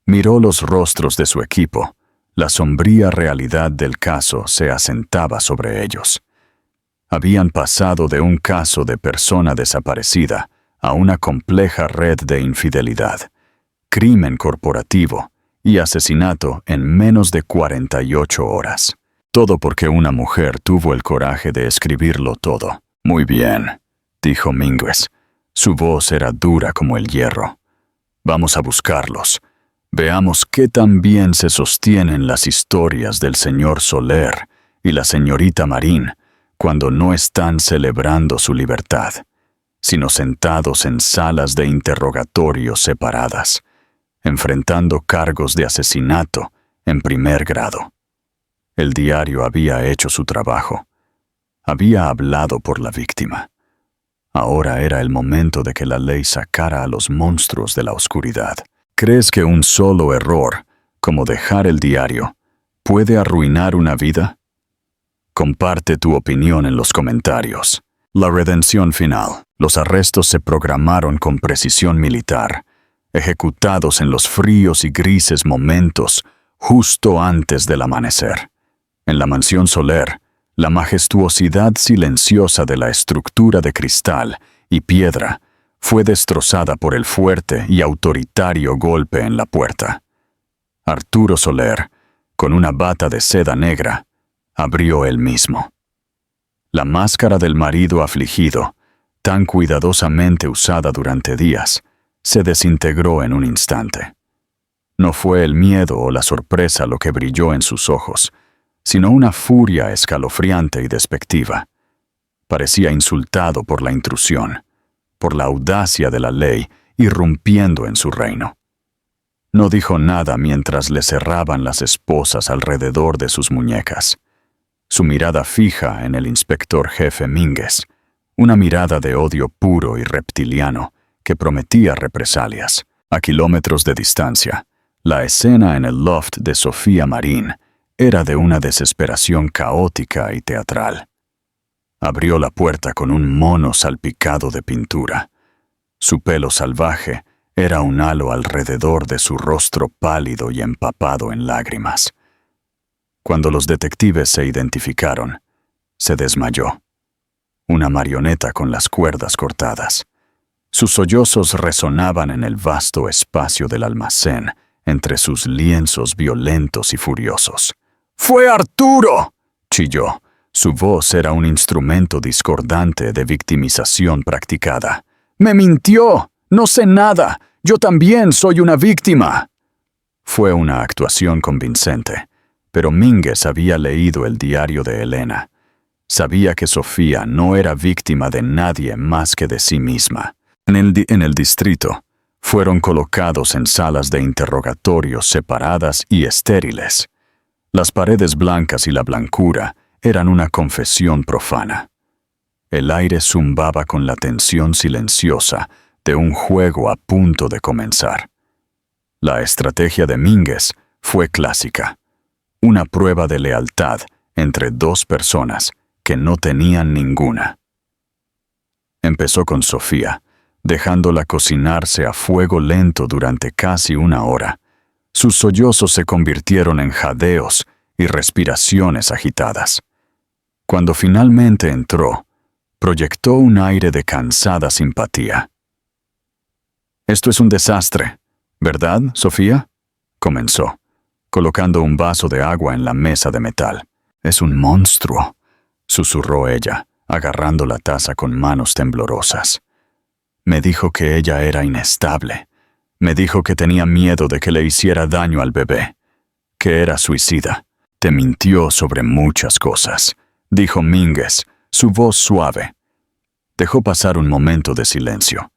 Miró los rostros de su equipo. La sombría realidad del caso se asentaba sobre ellos. Habían pasado de un caso de persona desaparecida a una compleja red de infidelidad, crimen corporativo y asesinato en menos de 48 horas. Todo porque una mujer tuvo el coraje de escribirlo todo. Muy bien, dijo Mínguez. Su voz era dura como el hierro. Vamos a buscarlos. Veamos qué tan bien se sostienen las historias del señor Soler y la señorita Marín cuando no están celebrando su libertad, sino sentados en salas de interrogatorio separadas, enfrentando cargos de asesinato en primer grado. El diario había hecho su trabajo. Había hablado por la víctima. Ahora era el momento de que la ley sacara a los monstruos de la oscuridad. ¿Crees que un solo error, como dejar el diario, puede arruinar una vida? Comparte tu opinión en los comentarios. La redención final. Los arrestos se programaron con precisión militar, ejecutados en los fríos y grises momentos justo antes del amanecer. En la mansión Soler, la majestuosidad silenciosa de la estructura de cristal y piedra fue destrozada por el fuerte y autoritario golpe en la puerta. Arturo Soler, con una bata de seda negra, abrió él mismo. La máscara del marido afligido, tan cuidadosamente usada durante días, se desintegró en un instante. No fue el miedo o la sorpresa lo que brilló en sus ojos, sino una furia escalofriante y despectiva. Parecía insultado por la intrusión, por la audacia de la ley irrumpiendo en su reino. No dijo nada mientras le cerraban las esposas alrededor de sus muñecas. Su mirada fija en el inspector jefe Mínguez, una mirada de odio puro y reptiliano que prometía represalias. A kilómetros de distancia, la escena en el loft de Sofía Marín era de una desesperación caótica y teatral. Abrió la puerta con un mono salpicado de pintura. Su pelo salvaje era un halo alrededor de su rostro pálido y empapado en lágrimas. Cuando los detectives se identificaron, se desmayó. Una marioneta con las cuerdas cortadas. Sus sollozos resonaban en el vasto espacio del almacén, entre sus lienzos violentos y furiosos. ¡Fue Arturo!, chilló. Su voz era un instrumento discordante de victimización practicada. ¡Me mintió! ¡No sé nada! ¡Yo también soy una víctima! Fue una actuación convincente, pero Mínguez había leído el diario de Elena. Sabía que Sofía no era víctima de nadie más que de sí misma. En el distrito, fueron colocados en salas de interrogatorio separadas y estériles. Las paredes blancas y la blancura eran una confesión profana. El aire zumbaba con la tensión silenciosa de un juego a punto de comenzar. La estrategia de Mínguez fue clásica, una prueba de lealtad entre dos personas que no tenían ninguna. Empezó con Sofía, dejándola cocinarse a fuego lento durante casi una hora. Sus sollozos se convirtieron en jadeos y respiraciones agitadas. Cuando finalmente entró, proyectó un aire de cansada simpatía. «Esto es un desastre, ¿verdad, Sofía?», comenzó, colocando un vaso de agua en la mesa de metal. «Es un monstruo», susurró ella, agarrando la taza con manos temblorosas. «Me dijo que ella era inestable. Me dijo que tenía miedo de que le hiciera daño al bebé, que era suicida. Te mintió sobre muchas cosas», dijo Mínguez, su voz suave. Dejó pasar un momento de silencio.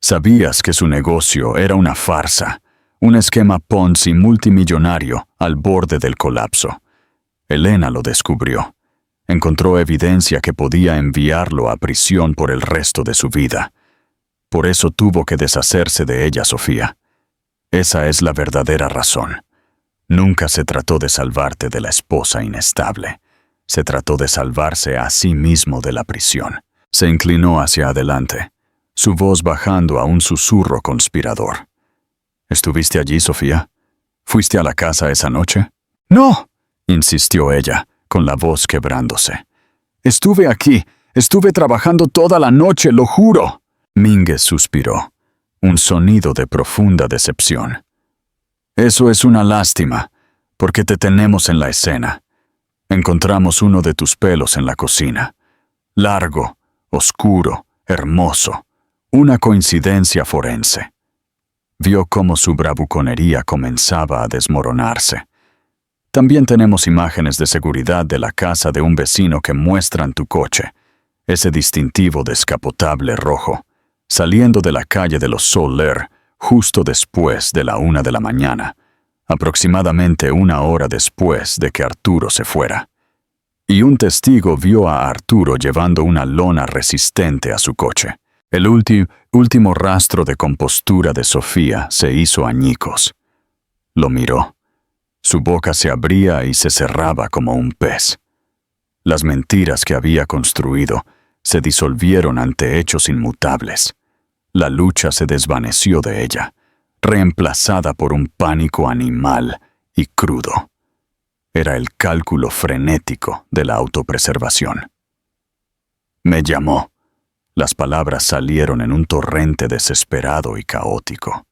Sabías que su negocio era una farsa, un esquema Ponzi multimillonario al borde del colapso. Elena lo descubrió. Encontró evidencia que podía enviarlo a prisión por el resto de su vida. Por eso tuvo que deshacerse de ella, Sofía. Esa es la verdadera razón. Nunca se trató de salvarte de la esposa inestable. Se trató de salvarse a sí mismo de la prisión. Se inclinó hacia adelante, su voz bajando a un susurro conspirador. ¿Estuviste allí, Sofía? ¿Fuiste a la casa esa noche? ¡No!, insistió ella, con la voz quebrándose. Estuve aquí. Estuve trabajando toda la noche, lo juro. Mínguez suspiró, un sonido de profunda decepción. Eso es una lástima, porque te tenemos en la escena. Encontramos uno de tus pelos en la cocina. Largo, oscuro, hermoso. Una coincidencia forense. Vio cómo su bravuconería comenzaba a desmoronarse. También tenemos imágenes de seguridad de la casa de un vecino que muestran tu coche, ese distintivo descapotable rojo, saliendo de la calle de los Soler justo después de la 1 de la mañana, aproximadamente 1 hora después de que Arturo se fuera. Y un testigo vio a Arturo llevando una lona resistente a su coche. El último rastro de compostura de Sofía se hizo añicos. Lo miró. Su boca se abría y se cerraba como un pez. Las mentiras que había construido se disolvieron ante hechos inmutables. La lucha se desvaneció de ella, reemplazada por un pánico animal y crudo. Era el cálculo frenético de la autopreservación. Me llamó. Las palabras salieron en un torrente desesperado y caótico.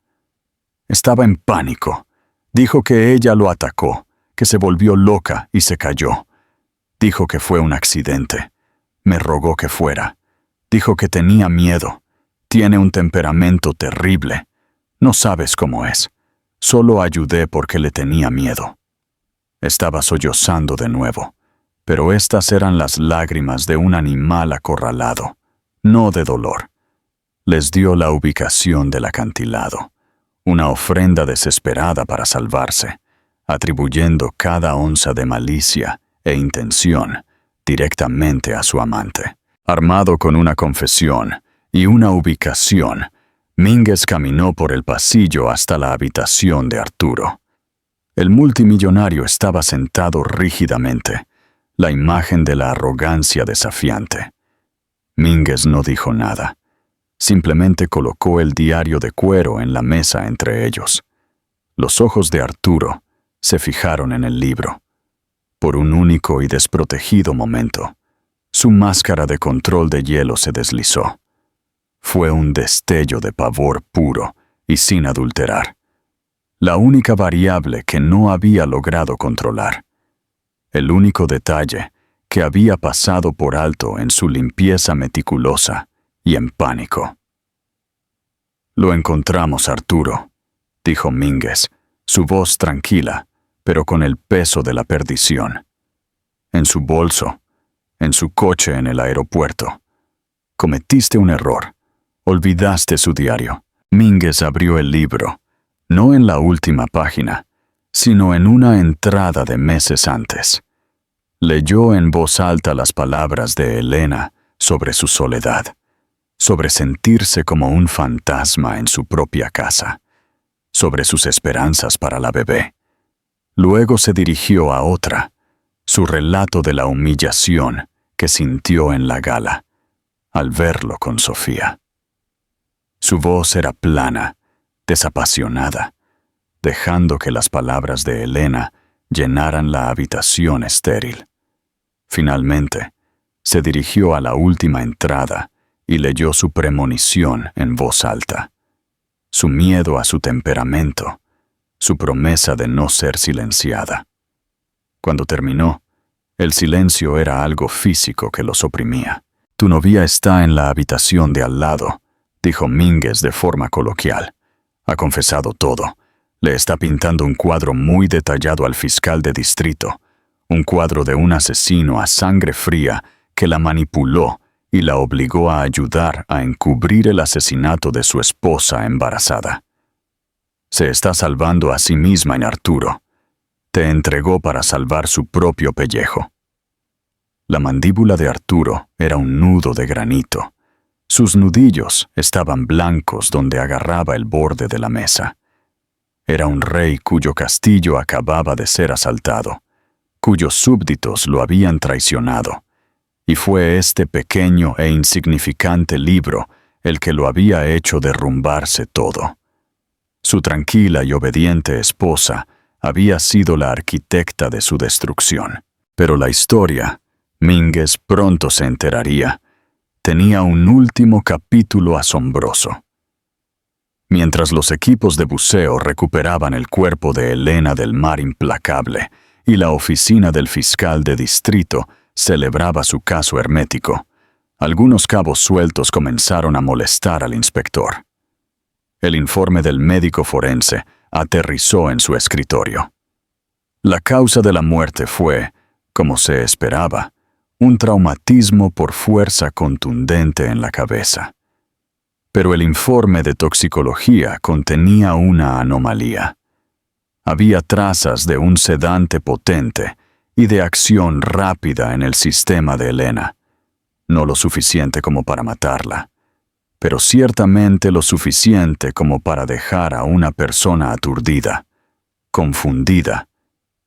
Estaba en pánico. Dijo que ella lo atacó, que se volvió loca y se cayó. Dijo que fue un accidente. Me rogó que fuera. Dijo que tenía miedo. Tiene un temperamento terrible. No sabes cómo es. Solo ayudé porque le tenía miedo. Estaba sollozando de nuevo, pero estas eran las lágrimas de un animal acorralado, no de dolor. Les dio la ubicación del acantilado, una ofrenda desesperada para salvarse, atribuyendo cada onza de malicia e intención directamente a su amante. Armado con una confesión y una ubicación, Mínguez caminó por el pasillo hasta la habitación de Arturo. El multimillonario estaba sentado rígidamente, la imagen de la arrogancia desafiante. Mínguez no dijo nada. Simplemente colocó el diario de cuero en la mesa entre ellos. Los ojos de Arturo se fijaron en el libro. Por un único y desprotegido momento, su máscara de control de hielo se deslizó. Fue un destello de pavor puro y sin adulterar. La única variable que no había logrado controlar. El único detalle que había pasado por alto en su limpieza meticulosa y en pánico. Lo encontramos, Arturo, dijo Mínguez, su voz tranquila, pero con el peso de la perdición. En su bolso, en su coche en el aeropuerto. Cometiste un error. Olvidaste su diario. Mínguez abrió el libro, no en la última página, sino en una entrada de meses antes. Leyó en voz alta las palabras de Elena sobre su soledad, sobre sentirse como un fantasma en su propia casa, sobre sus esperanzas para la bebé. Luego se dirigió a otra, su relato de la humillación que sintió en la gala, al verlo con Sofía. Su voz era plana, desapasionada, dejando que las palabras de Elena llenaran la habitación estéril. Finalmente, se dirigió a la última entrada y leyó su premonición en voz alta, su miedo a su temperamento, su promesa de no ser silenciada. Cuando terminó, el silencio era algo físico que los oprimía. Tu novia está en la habitación de al lado, dijo Mínguez de forma coloquial. Ha confesado todo. Le está pintando un cuadro muy detallado al fiscal de distrito, un cuadro de un asesino a sangre fría que la manipuló y la obligó a ayudar a encubrir el asesinato de su esposa embarazada. Se está salvando a sí misma en Arturo. Te entregó para salvar su propio pellejo. La mandíbula de Arturo era un nudo de granito. Sus nudillos estaban blancos donde agarraba el borde de la mesa. Era un rey cuyo castillo acababa de ser asaltado, cuyos súbditos lo habían traicionado, y fue este pequeño e insignificante libro el que lo había hecho derrumbarse todo. Su tranquila y obediente esposa había sido la arquitecta de su destrucción. Pero la historia, Mínguez pronto se enteraría, tenía un último capítulo asombroso. Mientras los equipos de buceo recuperaban el cuerpo de Elena del Mar Implacable y la oficina del fiscal de distrito celebraba su caso hermético, algunos cabos sueltos comenzaron a molestar al inspector. El informe del médico forense aterrizó en su escritorio. La causa de la muerte fue, como se esperaba, un traumatismo por fuerza contundente en la cabeza. Pero el informe de toxicología contenía una anomalía. Había trazas de un sedante potente y de acción rápida en el sistema de Elena. No lo suficiente como para matarla, pero ciertamente lo suficiente como para dejar a una persona aturdida, confundida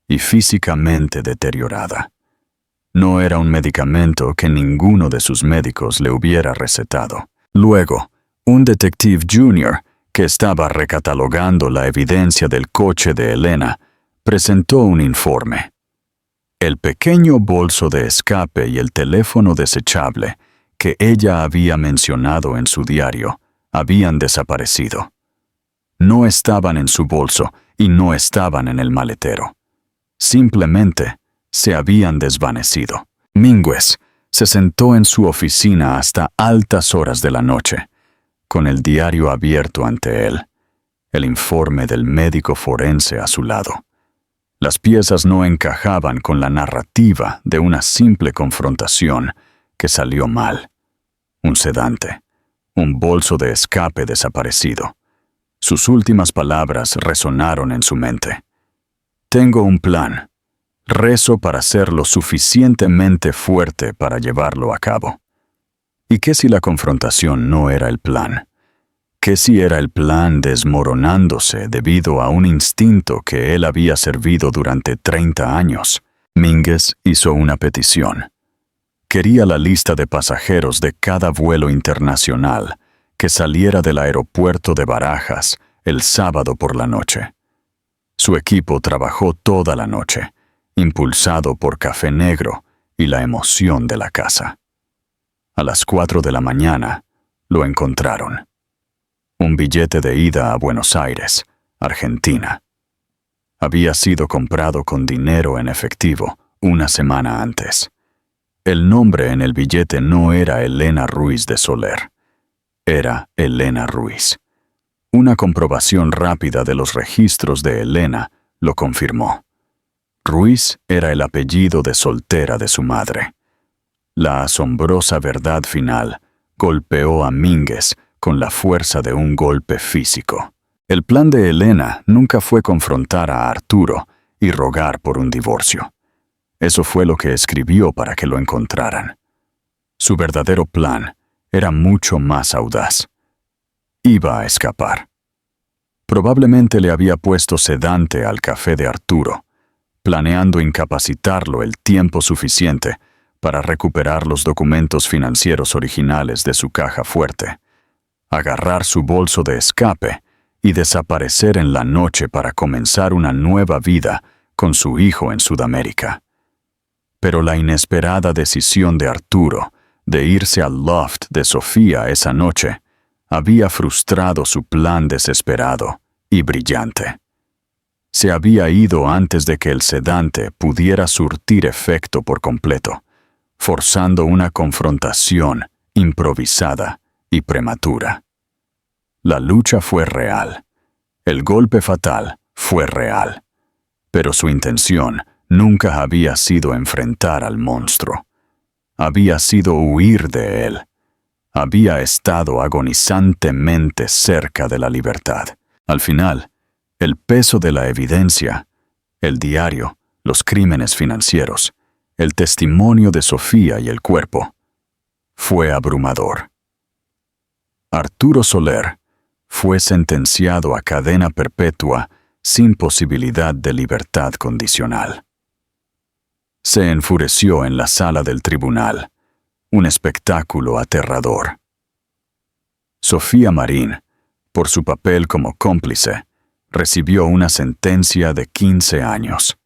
y físicamente deteriorada. No era un medicamento que ninguno de sus médicos le hubiera recetado. Luego, un detective junior, que estaba recatalogando la evidencia del coche de Elena, presentó un informe. El pequeño bolso de escape y el teléfono desechable que ella había mencionado en su diario habían desaparecido. No estaban en su bolso y no estaban en el maletero. Simplemente se habían desvanecido. Mínguez se sentó en su oficina hasta altas horas de la noche, con el diario abierto ante él, el informe del médico forense a su lado. Las piezas no encajaban con la narrativa de una simple confrontación que salió mal. Un sedante, un bolso de escape desaparecido. Sus últimas palabras resonaron en su mente. Tengo un plan. Rezo para ser lo suficientemente fuerte para llevarlo a cabo. ¿Y qué si la confrontación no era el plan? ¿Qué si era el plan desmoronándose debido a un instinto que él había servido durante 30 años? Mínguez hizo una petición. Quería la lista de pasajeros de cada vuelo internacional que saliera del aeropuerto de Barajas el sábado por la noche. Su equipo trabajó toda la noche, impulsado por café negro y la emoción de la caza. A las 4 de la mañana lo encontraron. Un billete de ida a Buenos Aires, Argentina. Había sido comprado con dinero en efectivo una semana antes. El nombre en el billete no era Elena Ruiz de Soler. Era Elena Ruiz. Una comprobación rápida de los registros de Elena lo confirmó. Ruiz era el apellido de soltera de su madre. La asombrosa verdad final golpeó a Mínguez con la fuerza de un golpe físico. El plan de Elena nunca fue confrontar a Arturo y rogar por un divorcio. Eso fue lo que escribió para que lo encontraran. Su verdadero plan era mucho más audaz. Iba a escapar. Probablemente le había puesto sedante al café de Arturo, planeando incapacitarlo el tiempo suficiente para recuperar los documentos financieros originales de su caja fuerte, agarrar su bolso de escape y desaparecer en la noche para comenzar una nueva vida con su hijo en Sudamérica. Pero la inesperada decisión de Arturo de irse al loft de Sofía esa noche había frustrado su plan desesperado y brillante. Se había ido antes de que el sedante pudiera surtir efecto por completo, forzando una confrontación improvisada y prematura. La lucha fue real. El golpe fatal fue real. Pero su intención nunca había sido enfrentar al monstruo. Había sido huir de él. Había estado agonizantemente cerca de la libertad. Al final, el peso de la evidencia, el diario, los crímenes financieros, el testimonio de Sofía y el cuerpo fue abrumador. Arturo Soler fue sentenciado a cadena perpetua sin posibilidad de libertad condicional. Se enfureció en la sala del tribunal, un espectáculo aterrador. Sofía Marín, por su papel como cómplice, recibió una sentencia de 15 años.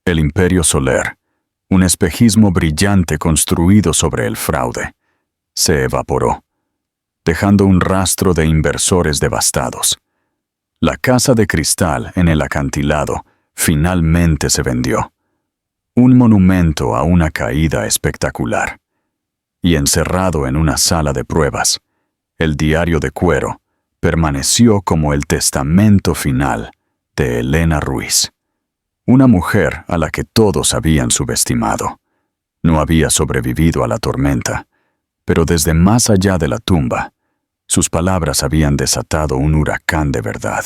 El Imperio Soler, un espejismo brillante construido sobre el fraude, se evaporó, dejando un rastro de inversores devastados. La casa de cristal en el acantilado finalmente se vendió, un monumento a una caída espectacular. Y encerrado en una sala de pruebas, el diario de cuero permaneció como el testamento final de Elena Ruiz, una mujer a la que todos habían subestimado. No había sobrevivido a la tormenta, pero desde más allá de la tumba, sus palabras habían desatado un huracán de verdad,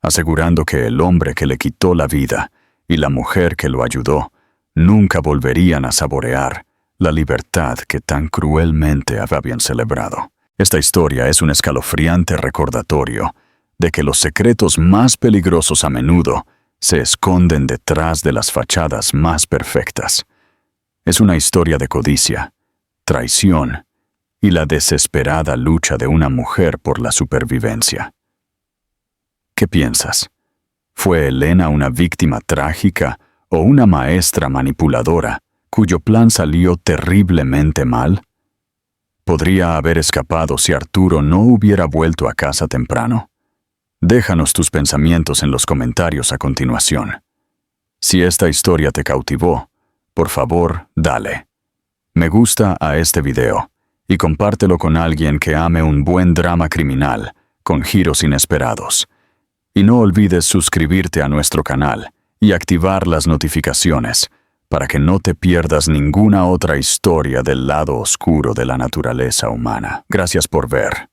asegurando que el hombre que le quitó la vida y la mujer que lo ayudó nunca volverían a saborear la libertad que tan cruelmente habían celebrado. Esta historia es un escalofriante recordatorio de que los secretos más peligrosos a menudo se esconden detrás de las fachadas más perfectas. Es una historia de codicia, traición y la desesperada lucha de una mujer por la supervivencia. ¿Qué piensas? ¿Fue Elena una víctima trágica o una maestra manipuladora cuyo plan salió terriblemente mal? ¿Podría haber escapado si Arturo no hubiera vuelto a casa temprano? Déjanos tus pensamientos en los comentarios a continuación. Si esta historia te cautivó, por favor, dale me gusta a este video y compártelo con alguien que ame un buen drama criminal con giros inesperados. Y no olvides suscribirte a nuestro canal y activar las notificaciones para que no te pierdas ninguna otra historia del lado oscuro de la naturaleza humana. Gracias por ver.